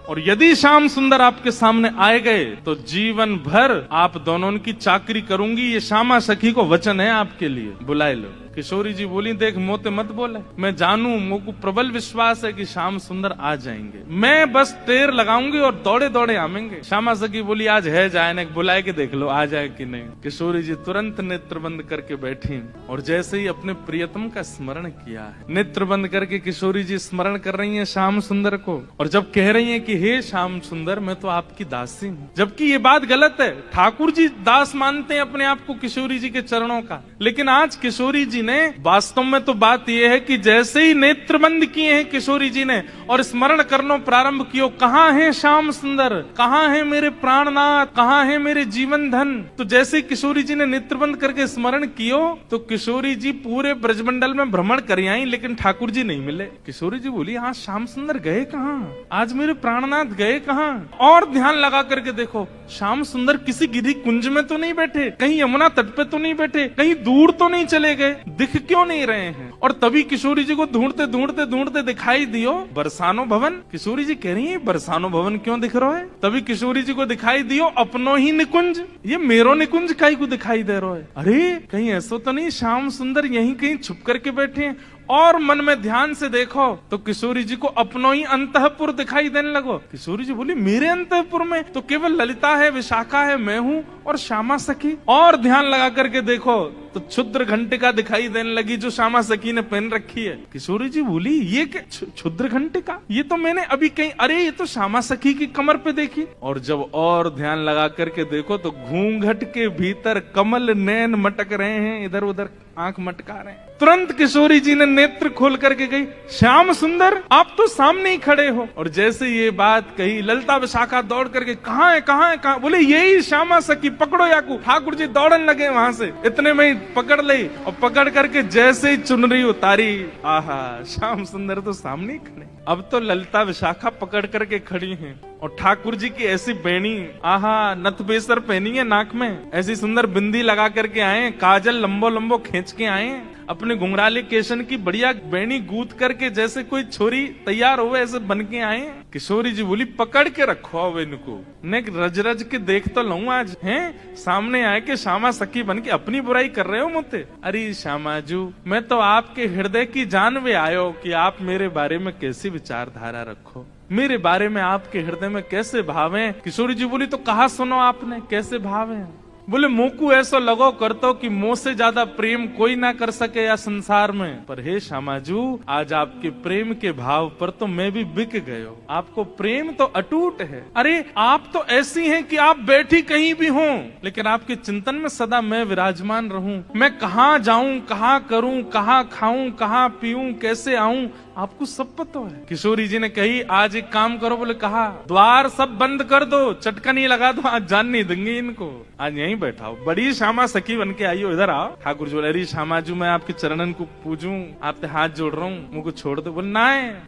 Speaker 1: और यदि श्याम सुंदर आपके सामने आए गए तो जीवन भर आप दोनों की चाकरी करूंगी। ये श्यामा सखी को वचन है आपके लिए, बुलाए लो। किशोरी जी बोली, देख मोते मत बोले, मैं जानू, मुझको प्रबल विश्वास है कि श्याम सुंदर आ जाएंगे, मैं बस टेर लगाऊंगी और दौड़े दौड़े आवेंगे। श्यामा सखी बोली, आज है जाए ना, बुलाए के देख लो आ जाए कि नहीं। किशोरी जी तुरंत नेत्र बंद करके बैठी, और जैसे ही अपने प्रियतम का स्मरण किया है, नेत्र बंद करके किशोरी जी स्मरण कर रही है श्याम सुंदर को, और जब कह रही है कि हे श्याम सुंदर मैं तो आपकी दासी हूँ, जबकि ये बात गलत है। ठाकुर जी दास मानते हैं अपने आप को किशोरी जी के चरणों का, लेकिन आज किशोरी जी ने वास्तव में तो बात यह है कि जैसे ही नेत्र बंद किए हैं किशोरी जी ने और स्मरण करना प्रारंभ किया, कहाँ है श्याम सुंदर, कहाँ है मेरे प्राणनाथ, कहाँ है मेरे जीवन धन। तो जैसे किशोरी जी ने नेत्र बंद करके स्मरण कियो तो किशोरी जी पूरे ब्रजमंडल में भ्रमण कर आई, लेकिन ठाकुर जी नहीं मिले। किशोरी जी बोली, हाँ श्याम सुंदर गए कहाँ, आज मेरे प्राणनाथ गए कहाँ? और ध्यान लगा करके देखो, श्याम सुंदर किसी गिरी कुंज में तो नहीं बैठे, कहीं यमुना तट पे तो नहीं बैठे, कहीं दूर तो नहीं चले गए। दिख क्यों नहीं रहे हैं? और तभी किशोरी जी को ढूंढते ढूंढते ढूंढते दिखाई दियो बरसानो भवन। किशोरी जी कह रही है बरसानो भवन क्यों दिख रहा है? तभी किशोरी जी को दिखाई दियो अपनो ही निकुंज, ये मेरो निकुंज काई को दिखाई दे रहा है। अरे कहीं ऐसा तो नहीं श्याम सुंदर यहीं कहीं छुप करके बैठे हैं? और मन में ध्यान से देखो तो किशोरी जी को अपनो ही अंतःपुर दिखाई देने लगो। किशोरी जी बोली मेरे अंतःपुर में तो केवल ललिता है, विशाखा है, मैं हूँ और श्यामा सखी। और ध्यान लगा करके देखो तो क्षुद्र घंटिका दिखाई देने लगी जो श्यामा सखी ने पहन रखी है। किशोरी जी बोली ये क्या क्षुद्र घंटिका? ये तो मैंने अभी कहीं, अरे ये तो श्यामा सखी की कमर पे देखी। और जब और ध्यान लगा करके देखो तो घूंघट के भीतर कमल नैन मटक रहे हैं, इधर उधर आंख मटका रहे हैं। तुरंत किशोरी जी ने नेत्र खोल करके गई, श्याम सुंदर आप तो सामने ही खड़े हो। और जैसे ये बात कही ललिता विशाखा दौड़ करके कहाँ है कहाँ है कहाँ? बोले यही श्यामा सखी, पकड़ो याकू। ठाकुर जी दौड़ने लगे वहां से, इतने में ही पकड़ ली और पकड़ करके जैसे ही चुनरी उतारी, आहा श्याम सुंदर तो सामने ही खड़े। अब तो ललिता विशाखा पकड़ करके खड़ी हैं और ठाकुर जी की ऐसी बेणी, आहा नथ बेसर पहनी है नाक में, ऐसी सुंदर बिंदी लगा करके आए, काजल लंबो लंबो खींच के आए, अपने घुंघराले केशन की बढ़िया बेणी गूंथ करके जैसे कोई छोरी तैयार हो ऐसे बन के आए। किशोरी जी बोली पकड़ के रखो अब इनको, ने रज रज के देख तो लूं आज हैं, सामने आए के श्यामा सखी बन के अपनी बुराई कर रहे हो मुझे। अरे श्यामाजू मैं तो आपके हृदय की जान में आयो कि आप मेरे बारे में कैसी विचारधारा रखो, मेरे बारे में आपके हृदय में कैसे भाव हैं। किशोरी जी बोली तो कहा सुनो आपने कैसे भाव हैं? बोले मुंह को ऐसा लगो करतो कि मुंह से ज्यादा प्रेम कोई ना कर सके या संसार में। पर हे श्यामाजू आज आपके प्रेम के भाव पर तो मैं भी बिक गयो, आपको प्रेम तो अटूट है। अरे आप तो ऐसी हैं कि आप बैठी कहीं भी हो लेकिन आपके चिंतन में सदा मैं विराजमान रहूं। मैं कहाँ जाऊं, कहाँ करूं, कहाँ खाऊं, कहाँ पीऊं, कैसे आऊं, आपको सब पता है। किशोरी जी ने कही आज एक काम करो। बोले कहा द्वार सब बंद कर दो, चटकनी लगा दो, आज जान नहीं देंगे इनको, आज यहीं बैठाओ। बड़ी श्यामा सखी बन के आई हो, इधर आओ। ठाकुर जी बोले अरे श्यामाजू मैं आपके चरणन को पूजूं, आपसे हाथ जोड़ रहा हूँ, मुझको छोड़ दो। बोले ना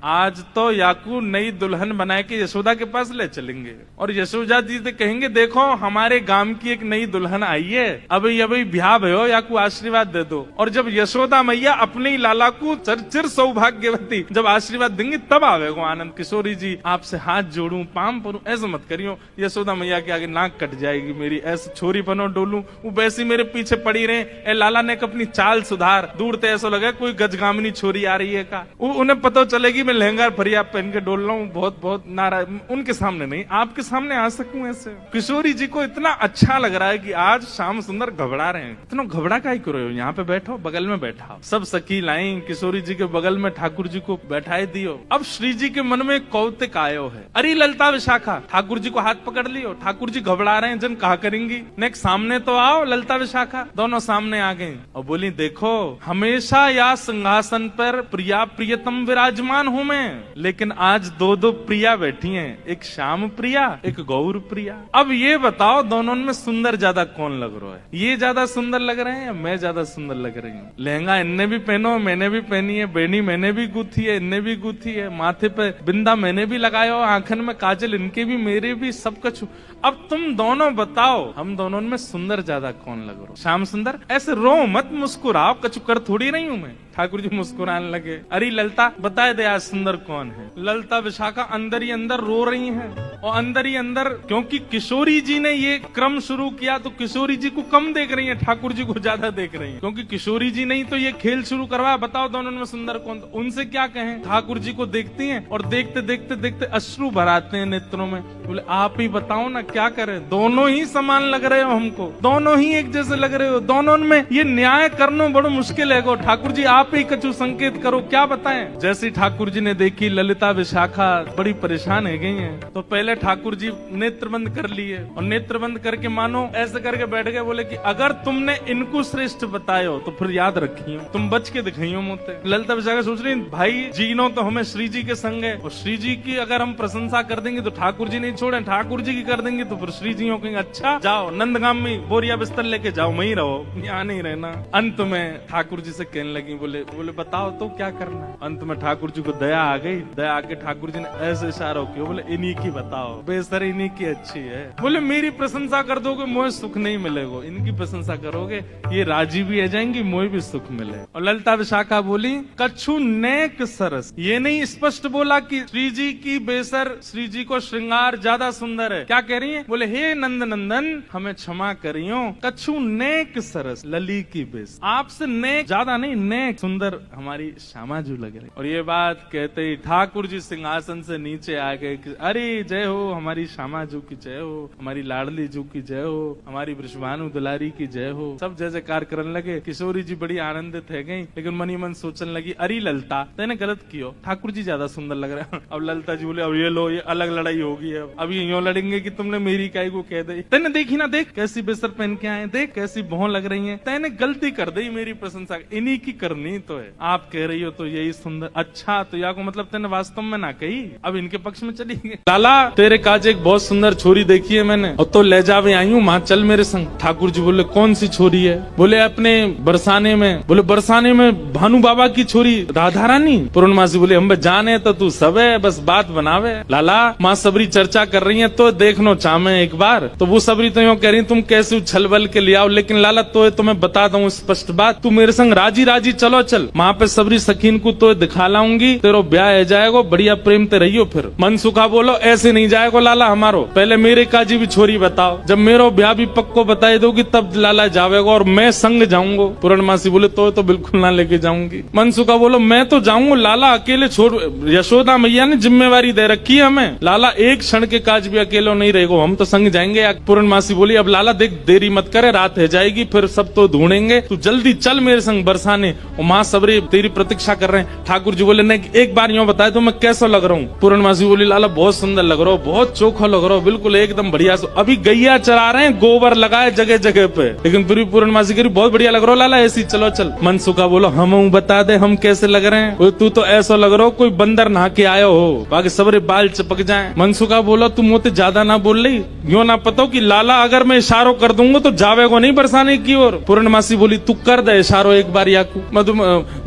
Speaker 1: आज तो याकू नई दुल्हन बना के यशोदा के पास ले चलेंगे और यशोदा जी से कहेंगे देखो हमारे गांव की एक नई दुल्हन आई है, अभी ब्याह भयो, याकू आशीर्वाद दे दो। और जब यशोदा मैया अपने लाला को चिर सौभाग्यवती जब आशीर्वाद देंगे तब आवेगो आनंद। किशोरी जी आपसे हाथ जोड़ूं, पाम परूं, ऐसा मत करियो, यशोदा मैया के आगे नाक कट जाएगी मेरी, ऐसे छोरी बनो डोलूं, वो वैसी मेरे पीछे पड़ी रहे। ए लाला ने अपनी चाल सुधार, दूर ते ऐसा लगे कोई गजगामिनी छोरी आ रही है का, उन्हें पता चलेगी मैं लहंगा फरिया पहन के डोल रहा हूँ, बहुत बहुत नाराज, उनके सामने नहीं आपके सामने आ सकूं ऐसे। किशोरी जी को इतना अच्छा लग रहा है कि आज श्याम सुंदर घबरा रहे हैं। इतना घबरा काहे करो, यहाँ पे बैठो, बगल में बैठा। सब सखी लाई किशोरी जी के बगल में ठाकुर जी को बैठाए दियो। अब श्री जी के मन में कौतिक आयो है, अरे ललिता विशाखा ठाकुर जी को हाथ पकड़ लियो, ठाकुर जी घबरा रहे हैं जन कहा करेंगी, नेक्स्ट सामने तो आओ। ललिता विशाखा दोनों सामने आ गए और बोली देखो हमेशा या सिंहासन पर प्रिया प्रियतम विराजमान हूँ मैं, लेकिन आज दो दो प्रिया बैठी हैं, एक श्याम प्रिया एक गौर प्रिया। अब ये बताओ दोनों में सुंदर ज्यादा कौन लग रहा है? ये ज्यादा सुंदर लग रहे हैं या मैं ज्यादा सुंदर लग रही हूँ? लहंगा इनने भी पहनो, मैंने भी पहनी है, बेनी मैंने भी गुथी है, इनने भी गुथी है, माथे पे बिंदा मैंने भी लगाया, आंखन में काजल इनके भी मेरे भी, सब कुछ। अब तुम दोनों बताओ हम दोनों में सुंदर ज्यादा कौन लग रहा? श्याम सुंदर ऐसे रो मत, मुस्कुराओ, कछु कर थोड़ी नहीं हूं मैं। ठाकुर जी मुस्कुराने लगे, अरे ललिता बताए दे आज सुंदर कौन है। ललिता विशाखा अंदर ही अंदर रो रही हैं और अंदर ही अंदर, क्योंकि किशोरी जी ने ये क्रम शुरू किया तो किशोरी जी को कम देख रही है, ठाकुर जी को ज्यादा देख रही है, क्योंकि किशोरी जी ने तो ये खेल शुरू करवाया। बताओ दोनों में सुंदर कौन? उनसे क्या कहें, ठाकुर जी को देखती हैं और देखते देखते देखते अश्रु भराते हैं नेत्रों में। बोले आप ही बताओ ना क्या करें, दोनों ही समान लग रहे हो हमको, दोनों ही एक जैसे लग रहे हो, दोनों में ये न्याय करना बड़ा मुश्किल है। ठाकुर जी आप ही कछु संकेत करो, क्या बताएं? जैसे ठाकुर जी ने देखी ललिता विशाखा बड़ी परेशान है गई हैं, तो पहले ठाकुर जी नेत्र बंद कर लिए और नेत्र बंद करके मानो ऐसे करके बैठ गए। बोले कि अगर तुमने इनको श्रेष्ठ बतायो तो फिर याद रखियो, तुम बच के दिखाइयो मोते। ललिता विशाखा सोच रही भाई जीनो तो हमें श्री जी के संग है, और श्री जी की अगर हम प्रशंसा कर देंगे तो ठाकुर जी नहीं छोड़े, ठाकुर जी की कर देंगे तो फिर श्री जी कहेंगे अच्छा जाओ नंदगाम में बोरिया बिस्तर लेके जाओ, वहीं रहो, यहाँ नहीं रहना। अंत में ठाकुर जी से कहने लगी, बोले बताओ तो क्या करना है? अंत में ठाकुर जी को दया आ गई, दया आके ठाकुर जी ने ऐसे इशारा किया, बोले इन्हीं की बताओ बताओ, बेसर इन्हीं की अच्छी है। बोले मेरी प्रशंसा कर दोगे मोहे सुख नहीं मिलेगा, इनकी प्रशंसा करोगे ये राजी भी आ जाएंगी, मोहे भी सुख मिले। और ललिता विशाखा बोली कछु नेक सरस, ये नहीं स्पष्ट बोला कि श्री जी की बेसर, श्री जी को श्रृंगार ज्यादा सुंदर है। क्या कह रही है? बोले हे नंद नंदन हमें क्षमा करियो, कछु नेक सरस लली की बेस, आपसे नेक ज्यादा नहीं, नेक सुंदर हमारी श्यामा जू लग रही। और ये बात कहते ही ठाकुर जी सिंहासन से नीचे आ गए कि अरे जय हो हमारी श्यामा जू की जय हो, हमारी लाडली जू की जय हो, हमारी वृषभानु दुलारी की जय हो। सब जय जयकार करने लगे। किशोरी जी बड़ी आनंदित है गई, लेकिन मनी मन सोचने लगी अरे ललिता तेने गलत कियो, ठाकुर जी ज्यादा सुंदर लग रहे हैं। अब ललिता जी बोले अब ये लो, ये अलग लड़ाई होगी, अब ये यूं लड़ेंगे कि तुमने मेरी काई को कह दी, तेने देखी ना, देख कैसी बेसर पहन के आए, देख कैसी बहु लग रही है, तेने गलती कर दी, मेरी प्रशंसा इन्हीं की करनी तो है, आप कह रही हो तो यही सुंदर। अच्छा तो या को मतलब तेने वास्तव में ना कही, अब इनके पक्ष में चली गई। लाला तेरे काज एक बहुत सुंदर छोरी देखी है मैंने, और तो ले जावे आई हूँ, माँ चल मेरे संग। ठाकुर जी बोले कौन सी छोरी है? बोले अपने बरसाने में। बोले बरसाने में भानु बाबा की छोरी राधा रानी? पूर्णमासी बोले हम जाने तो तू सब है, बस बात बनावे। लाला माँ सबरी चर्चा कर रही है तो देखनो चाहे एक बार, तो वो सबरी तो यूँ कह रही तुम कैसे उछल बल के ले आओ, लेकिन लाला तो तुम्हें बता दूं स्पष्ट बात, तू मेरे संग राजी राजी चलो चल, वहाँ पे सबरी सखीन को तो दिखा लाऊंगी, तेरो ब्याह है जाएगा, बढ़िया प्रेम ते रहियो। फिर मन सुखा बोलो ऐसे नहीं जाएगा लाला हमारो, पहले मेरे काजी भी छोरी बताओ, जब मेरो ब्याह भी पक्को बताई दोगी तब लाला जावेगा और मैं संग जाऊंगा। पूर्णमासी बोले तो बिल्कुल ना लेके जाऊंगी। मन सुखा बोलो मैं तो जाऊंगा लाला, अकेले छोड़, यशोदा मैया ने जिम्मेवारी दे रखी है हमें, लाला एक क्षण के काज भी अकेलो नहीं रहेगा, हम तो संग जाएंगे। पूर्णमासी बोली अब लाला देख देरी मत करे, रात है जाएगी, फिर सब तो ढूंढेंगे, तू जल्दी चल मेरे संग बरसाने, और माँ सबरी तेरी प्रतीक्षा कर रहे हैं। ठाकुर जी बोले नहीं एक बार यूँ बताए तो मैं कैसा लग रहा हूँ? पूर्णमासी बोली लाला बहुत सुंदर लग रहा हो, बहुत चोखा लग रहा हो, बिल्कुल एकदम बढ़िया। अभी गैया चरा रहे हैं, गोबर लगाए जगह जगह पे, लेकिन फिर भी पूर्णमासी कह रही बहुत बढ़िया लग रहा हो लाला, ऐसी चलो चल। मन सुखा बोलो हम बता दे हम कैसे लग रहे हैं? तू तो ऐसा लग रहा हो कोई बंदर नहा के आयो हो, बाकी सबरे बाल चिपक जाए। मन सुखा बोलो तू मोते ज्यादा ना बोल रही, यूँ ना पता कि लाला अगर मैं इशारो कर दूंगा तो जावेगो नहीं बरसाने की ओर। पूर्णमासी बोली तू कर दे इशारो एक बार याकू।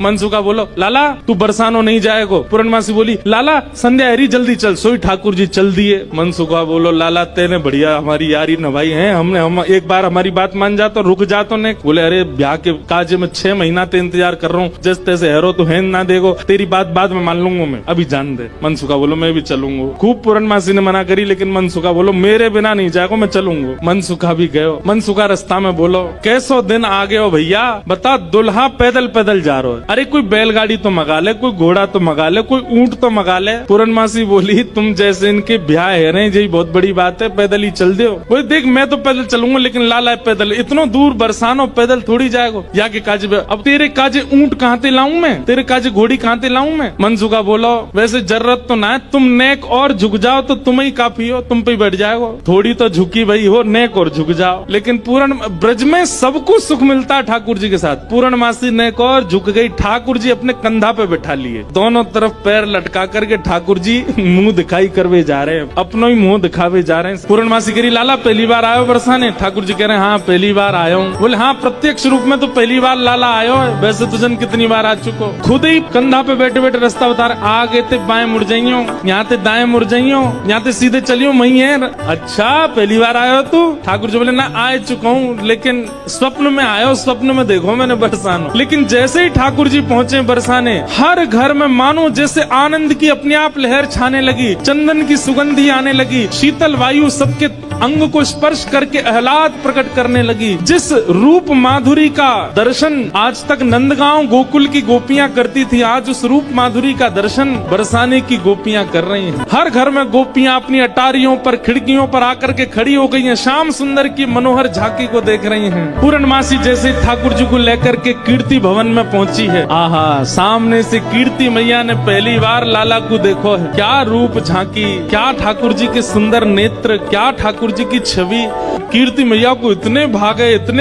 Speaker 1: मनसुखा बोलो लाला तू बरसानो नहीं जाएगो। पूर्णमासी बोली लाला संध्या हरी जल्दी चल, सोई ठाकुर जी चल दिए। मनसुखा बोलो लाला तेने बढ़िया हमारी यारी नभाई है, हम एक बार हमारी बात मान जा तो रुक जा तो नहीं। बोले अरे ब्याह के काजे में 6 महीना ते इंतजार कर रहा हूँ, जैसे तैसे हेरो तो है ना देगो, तेरी बात बाद में मान लूंगा मैं, अभी जान दे। मनसुखा बोलो मैं भी चलूंगा। खूब पूर्णमासी ने मना करी, लेकिन मनसुखा बोलो मेरे बिना नहीं जाएगा, मैं चलूंगा। मनसुखा भी गयो। मनसुखा रास्ता में बोलो कैसो दिन आ गए हो भैया, बता दुल्हा पैदल पैदल जा रहा है, अरे कोई बैलगाड़ी तो मंगा ले, कोई घोड़ा तो मंगा ले, कोई ऊंट तो मंगा ले। पूर्णमासी बोली तुम जैसे इनके ब्याह है रहे यही बहुत बड़ी बात है, पैदल ही चल दो। बोले देख मैं तो पैदल चलूंगा, लेकिन लाला पैदल इतना दूर बरसानो पैदल थोड़ी जाएगा। या के काजे अब तेरे काजे ऊंट कहाँ ते लाऊं मैं, तेरे काजे घोड़ी कहाँ ते लाऊं मैं। मनसुखा बोलो वैसे जरूरत तो ना है, तुम नेक और झुक जाओ तो तुम ही काफी हो, तुम पे बैठ जाएगा। थोड़ी तो झुकी भाई हो, नेक और झुक जाओ। लेकिन पूर्ण ब्रज में सबको सुख मिलता है ठाकुर जी के साथ। पूर्णमासी नेक और झुक गई, ठाकुर जी अपने कंधा पे बैठा लिए, दोनों तरफ पैर लटका करके ठाकुर जी मुंह दिखाई करवे जा रहे हैं, अपनो ही मुंह दिखावे जा रहे हैं। पूर्णमासी करी लाला पहली बार आयो बरसाने? ठाकुर जी कह रहे हैं हाँ पहली बार आयो हूँ। बोले हाँ प्रत्यक्ष रूप में तो पहली बार लाला आयो है, वैसे तुझन कितनी बार आ चुको। खुद ही कंधा पे बैठे बैठे रास्ता बता रहे, आगे ते बाएं मुड़ जाइयो, यहाँ ते दाएं मुड़ जाइयो, यहाँ ते सीधे चलियो वही है। अच्छा पहली बार आयो तू? ठाकुर जी बोले ना आ चुका हूँ, लेकिन स्वप्न में आयो, स्वप्न में देखो मैंने बरसानो। लेकिन जैसे ही ठाकुर जी पहुँचे बरसाने, हर घर में मानो जैसे आनंद की अपने आप लहर छाने लगी, चंदन की सुगंधी आने लगी, शीतल वायु सबके अंग को स्पर्श करके आह्लाद प्रकट करने लगी। जिस रूप माधुरी का दर्शन आज तक नंदगांव गोकुल की गोपियां करती थी, आज उस रूप माधुरी का दर्शन बरसाने की गोपियां कर रही हैं। हर घर में गोपियां अपनी अटारियों पर, खिड़कियों पर आकर के खड़ी हो गई हैं, श्याम सुंदर की मनोहर झांकी को देख रही हैं। पूर्णमासी जैसे ठाकुर जी को लेकर के कीर्ति भवन में पहुंची है, आहा सामने से कीर्ति मैया ने पहली बार लाला को देखो है। क्या रूप झांकी, क्या ठाकुर जी के सुंदर नेत्र, क्या ठाकुर ठाकुर जी की छवि। कीर्ति मैया को इतने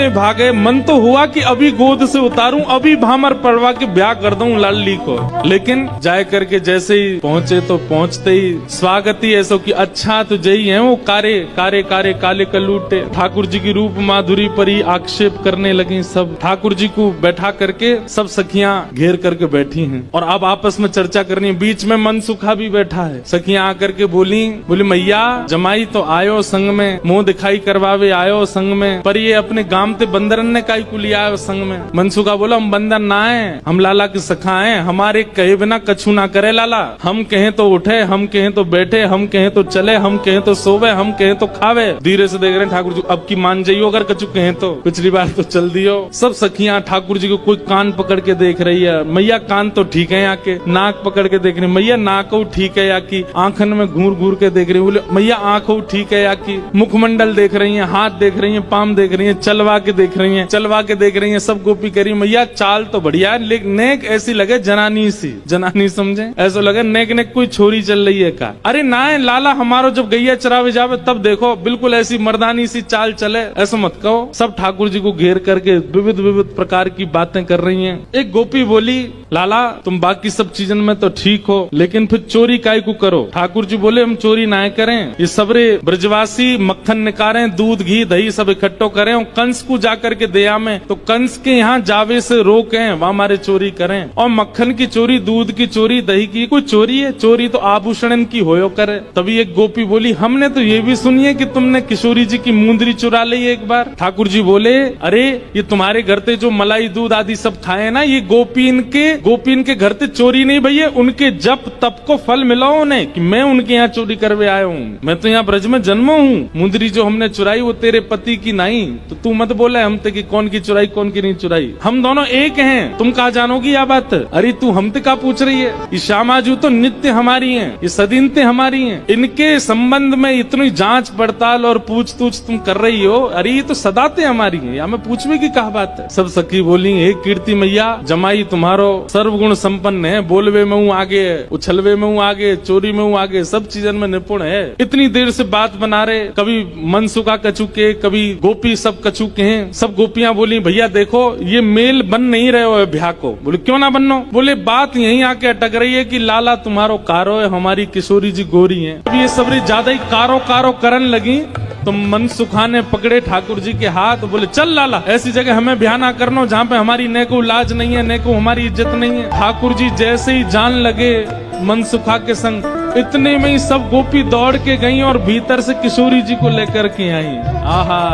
Speaker 1: भागे, मन तो हुआ कि अभी गोद से उतारूं, अभी भामर पड़वा के ब्याह कर दूं लाली को। लेकिन जाए करके जैसे ही पहुंचे तो पहुंचते ही स्वागत ही ऐसा कि अच्छा तो जई है वो कारे काले कलूटे। ठाकुर जी की रूप माधुरी पर ही आक्षेप करने लगी सब। ठाकुर जी को बैठा करके सब सखियां घेर करके बैठी हैं और अब आपस में चर्चा करनी है। बीच में मनसुखा भी बैठा है। सखियां आकर के बोली मैया जमाई तो आयो संग में, मुंह दिखाई करवावे आयो संग में, पर ये अपने गांव ते बंदरन ने काई को लिया आयो संग में। मनसुखा बोला हम बंदर ना है, हम लाला की सखा हैं, हमारे कहे बिना कछु ना करे लाला। हम कहें तो उठे, हम कहें तो बैठे, हम कहें तो चले, हम कहें तो सोवे, हम कहें तो खावे। धीरे से देख रहे हैं ठाकुर जी अब की मान जाइयो, अगर कछु कहें तो पिछली बार तो चल दियो। सब सखियां ठाकुर जी को कोई कान पकड़ के देख रही है। मैया कान तो ठीक है, आके नाक पकड़ के देख रही है। मैया नाक ठीक है या की आंखन में घूर घूर के देख रही है। बोले मैया आंख ठीक है या की मुखमंडल देख रही है, हाथ देख रही है, पाम देख रही है, चलवा के देख रही है, चलवा के देख रही है। सब गोपी कह रही मैया चाल तो बढ़िया है, लेकिन नेक ऐसी लगे जनानी सी, जनानी समझे, ऐसा लगे नेक नेक कोई छोरी चल रही है का। अरे ना है लाला, हमारो जब गैया चरावे जावे तब देखो बिल्कुल ऐसी मर्दानी सी चाल चले, ऐसा मत कहो। सब ठाकुर जी को घेर करके विविध विविध प्रकार की बातें कर रही हैं। एक गोपी बोली लाला तुम बाकी सब चीजन में तो ठीक हो, लेकिन फिर चोरी काय को करो। ठाकुर जी बोले हम चोरी ना करें, ये सबरे ब्रजवासी मक्खन निकालें, दूध घी दही सब इकट्ठो करें और कंस को जाकर के दया में, तो कंस के यहाँ जावे से रोकें, वहाँ हमारे चोरी करें। और मक्खन की चोरी, दूध की चोरी, दही की कोई चोरी है? चोरी तो आभूषण की होयो करे। तभी एक गोपी बोली हमने तो ये भी सुनी है कि तुमने किशोरी जी की मुंदरी चुरा ली एक बार। ठाकुर जी बोले अरे ये तुम्हारे घर पे जो मलाई दूध आदि सब खाए ना, ये गोपीन के घर पे चोरी नहीं भैया, उनके जप तप को फल मिला उन्हें कि मैं उनके यहाँ चोरी करवे आया हूँ। मैं तो यहाँ ब्रज में जन्मा हूँ। मुंदरी जो हमने चुराई वो तेरे पति की नहीं, तो तू मत बोला हम ते कि कौन की चुराई कौन की नहीं चुराई, हम दोनों एक हैं। तुम कहा जानोगी यह बात? अरे तू हमते का पूछ रही है? ये श्यामाजू तो नित्य हमारी है, ये सदीनते हमारी है, इनके संबंध में इतनी जांच पड़ताल और पूछ तूछ तुम कर रही हो, अरे ये तो सदाते हमारी है, या मैं पूछवे की कहा बात है। सब सखी बोली हे कीर्ति मैया जमाई तुम्हारो सर्वगुण संपन्न है, बोलवे में हूँ आगे, उछलवे में हूँ आगे, चोरी में हूँ आगे, सब चीजन में निपुण है। इतनी देर से बात बना रहे, कभी मनसुखा कछु के, कभी गोपी सब कछु के हैं। सब गोपियां बोली भैया देखो ये मेल बन नहीं रहे हो ब्याह को। बोले क्यों ना बनो? बोले बात यहीं आके अटक रही है कि लाला तुम्हारो कारो है, हमारी किशोरी जी गोरी है। अब ये सबरी ज्यादा ही कारो करन लगी तो मनसुखा ने पकड़े ठाकुर जी के हाथ, बोले चल लाला ऐसी जगह हमें ब्याह ना करना जहाँ पे हमारी न को लाज नहीं है, न को हमारी इज्जत नहीं है। ठाकुर जी जैसे ही जान लगे मनसुखा के संग, इतने में ही सब गोपी दौड़ के गई और भीतर से किशोरी जी को लेकर के आई। आहा,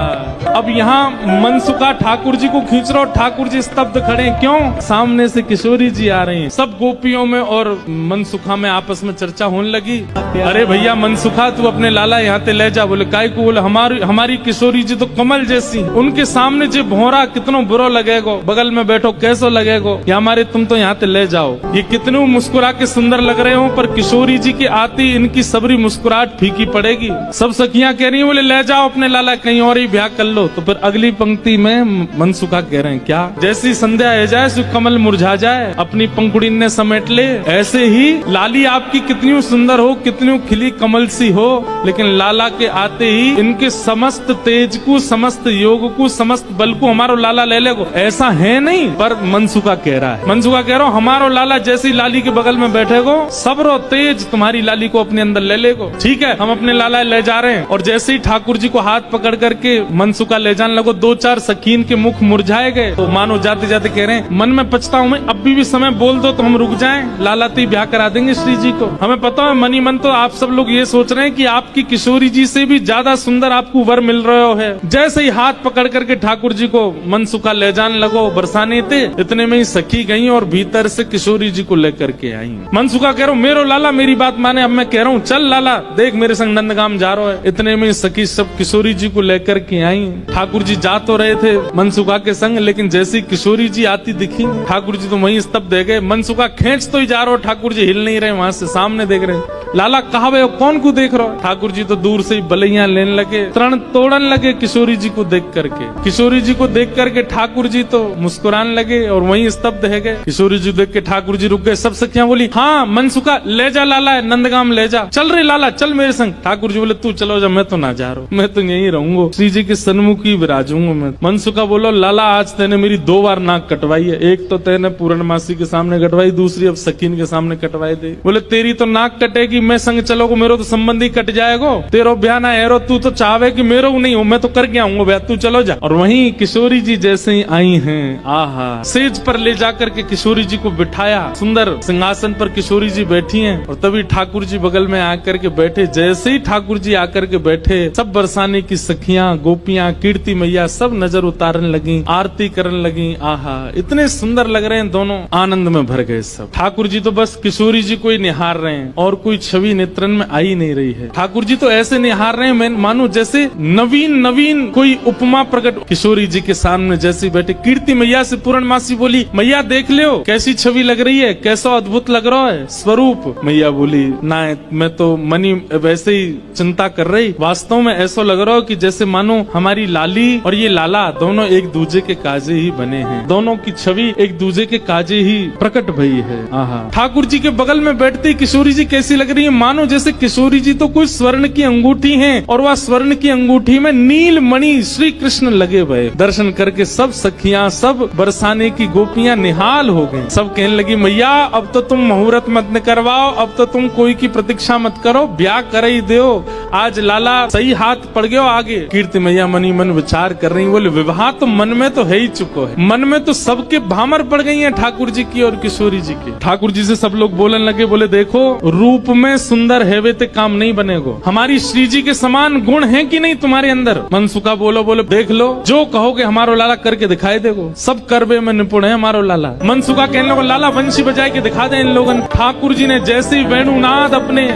Speaker 1: अब यहाँ मनसुखा ठाकुर जी को खींच रहा, ठाकुर जी स्तब्ध खड़े, क्यों? सामने से किशोरी जी आ रही हैं। सब गोपियों में और मनसुखा में आपस में चर्चा होने लगी। अरे भैया मनसुखा तू अपने लाला यहाँ ते ले जा। बोले काय को? बोले हमारी किशोरी जी तो कमल जैसी, उनके सामने जो भौरा कितनो बुरो लगेगो, बगल में बैठो कैसो लगेगो, या हमारे तुम तो यहाँ ते ले जाओ। ये कितने मुस्कुरा के सुंदर लग रहे हो, पर किशोरी जी की आती इनकी सबरी मुस्कुराहट फीकी पड़ेगी। सब सखियां कह रही हैं बोले ले जाओ अपने लाला, कहीं और ही ब्याह कर लो। तो फिर अगली पंक्ति में मनसुखा कह रहे हैं क्या? जैसी संध्या आ जाए सो कमल मुरझा जाए, अपनी पंखुड़ी ने समेट ले, ऐसे ही लाली आपकी कितनी सुंदर हो, कितनी खिली कमल सी हो, लेकिन लाला के आते ही इनके समस्त तेज को, समस्त योग को, समस्त बल को हमारो लाला ले लेगो, ऐसा है नहीं। पर मनसुखा कह रहा है, मनसुखा कह रहा हूँ हमारो लाला जैसी लाली के बगल में बैठेगो, सबरो तेज तुम्हारी लाली को अपने अंदर ले लेगो। ठीक है हम अपने लाला ले जा रहे हैं। और जैसे ही ठाकुर जी को हाथ पकड़ करके मनसुखा ले जाने लगो, दो चार सखीन के मुख मुरझाए गए। तो मानो जाते जाते कह रहे हैं मन में पछता हूँ मैं, अब भी समय बोल दो तो हम रुक जाएं, लाला तो ब्याह करा देंगे श्री जी को। हमें पता है मनी मन तो आप सब लोग ये सोच रहे हैं कि आपकी किशोरी जी से भी ज्यादा सुंदर आपको वर मिल रहे है। जैसे ही हाथ पकड़ करके ठाकुर जी को मनसुखा ले जाने लगो, बरसाने थे, इतने में ही सखी गई और भीतर से किशोरी जी को लेकर के आई। मनसुखा कह रहा हूँ मेरो लाला मेरी बात माने, अब मैं कह रहा हूँ चल लाला देख मेरे संग नंदगाम जा रहा है। इतने में सखी सब किशोरी जी को लेकर के आई। ठाकुर जी जा तो रहे थे मनसुखा के संग, लेकिन जैसी किशोरी जी आती दिखी ठाकुर जी तो वहीं स्तब्ध दे गए। मनसुखा खींच तो ही जा रहा हो, ठाकुर जी हिल नहीं रहे, वहां से सामने देख रहे लाला कहावे हो, कौन को देख रहे हो? ठाकुर जी तो दूर से ही बलैया लेने लगे, तरण तोड़न लगे किशोरी जी को देख करके। किशोरी जी को देख करके ठाकुर जी तो मुस्कुराने लगे और वहीं स्तब्ध है गए। किशोरी जी देख के ठाकुर जी रुक गए। सब सखियां बोली, हाँ मनसुखा ले जा लाला, नंदगाम ले जा। चल रे लाला, चल मेरे संग। ठाकुर जी बोले, तू चलो जा, मैं तो ना जा रहा हूँ, मैं तो यहीं रहूंगा, श्री जी के सन्मुख ही विराजूंगा मैं। मनसुखा बोलो, लाला आज तेने मेरी 2 बार नाक कटवाई है, एक तो तेने पूर्णमासी के सामने कटवाई, दूसरी अब सखीन के सामने कटवाई दे। बोले तेरी तो नाक कटेगी, मैं संग चलोगे, मेरो तो संबंधी कट जाएगा, तेरो ब्याह ना है, तू तो चाहे कि मेरो नहीं हो, मैं तो करके आऊंगा ब्याह, तू चलो जा। और वहीं किशोरी जी जैसे ही आई हैं, आहा, सेज पर ले जाकर के किशोरी जी को बिठाया, सुंदर सिंहासन पर किशोरी जी बैठी हैं। और तभी ठाकुर जी बगल में आकर के बैठे। जैसे ही ठाकुर जी आकर के बैठे, सब बरसाने की सखियां, गोपियां, कीर्ति मैया सब नजर उतारने लगी, आरती करने लगी। आहा, इतने सुंदर लग रहे हैं दोनों, आनंद में भर गए सब। ठाकुर जी तो बस किशोरी जी को ही निहार रहे हैं और कोई छवि नेत्रन में आ ही नहीं रही है। ठाकुर जी तो ऐसे निहार रहे हैं, मैं मानो जैसे नवीन नवीन कोई उपमा प्रकट। किशोरी जी के सामने जैसे बैठे, कीर्ति मैया से पूर्णमासी बोली, मैया देख लो कैसी छवि लग रही है, कैसा अद्भुत लग रहा है स्वरूप। मैया बोली, ना मैं तो मनी वैसे ही चिंता कर रही, वास्तव में ऐसा लग रहा हो कि जैसे मानो हमारी लाली और ये लाला दोनों एक दूजे के काजे ही बने हैं, दोनों की छवि एक दूजे के काजे ही प्रकट भई है। आहा, ठाकुर जी के बगल में बैठती किशोरी जी कैसी लग रही है, मानो जैसे किशोरी जी तो कुछ स्वर्ण की अंगूठी है और वह स्वर्ण की अंगूठी में नील मणि श्री कृष्ण लगे हुए। दर्शन करके सब सखियां, सब बरसाने की गोपियां निहाल हो गई। सब कहने लगी, मैया अब तो तुम मुहूर्त मत करवाओ, अब तो तुम कोई की प्रतीक्षा मत करो, ब्याह कर ही दो, आज लाला सही हाथ पड़ गयो आगे। कीर्ति मैया मनी मन विचार कर रही, बोले विवाह तो मन में तो है ही चुको है, मन में तो सबके भामर पड़ गई है ठाकुर जी की और किशोरी जी की। ठाकुर जी से सब लोग बोलने लगे, बोले देखो रूप में सुंदर है वे ते काम नहीं बनेगो, हमारी श्री जी के समान गुण है कि नहीं तुम्हारे अंदर। मनसुखा बोलो देख लो, जो कहोगे हमारो लाला करके दिखाई देगो, सब करबे में निपुण है हमारो लाला। मनसुखा कहने लगा, लाला वंशी बजाए के दिखा दे इन लोगन। ठाकुर जी ने जैसे ही वेणुनाद अपने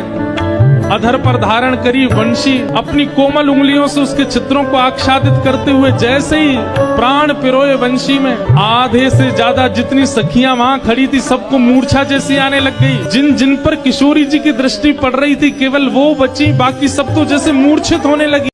Speaker 1: अधर पर धारण करी, वंशी अपनी कोमल उंगलियों से उसके चित्रों को आच्छादित करते हुए जैसे ही प्राण पिरोए वंशी में, आधे से ज्यादा जितनी सखियां वहां खड़ी थी सबको मूर्छा जैसी आने लग गई। जिन जिन पर किशोरी जी की दृष्टि पड़ रही थी केवल वो बची, बाकी सब तो जैसे मूर्छित होने लगी।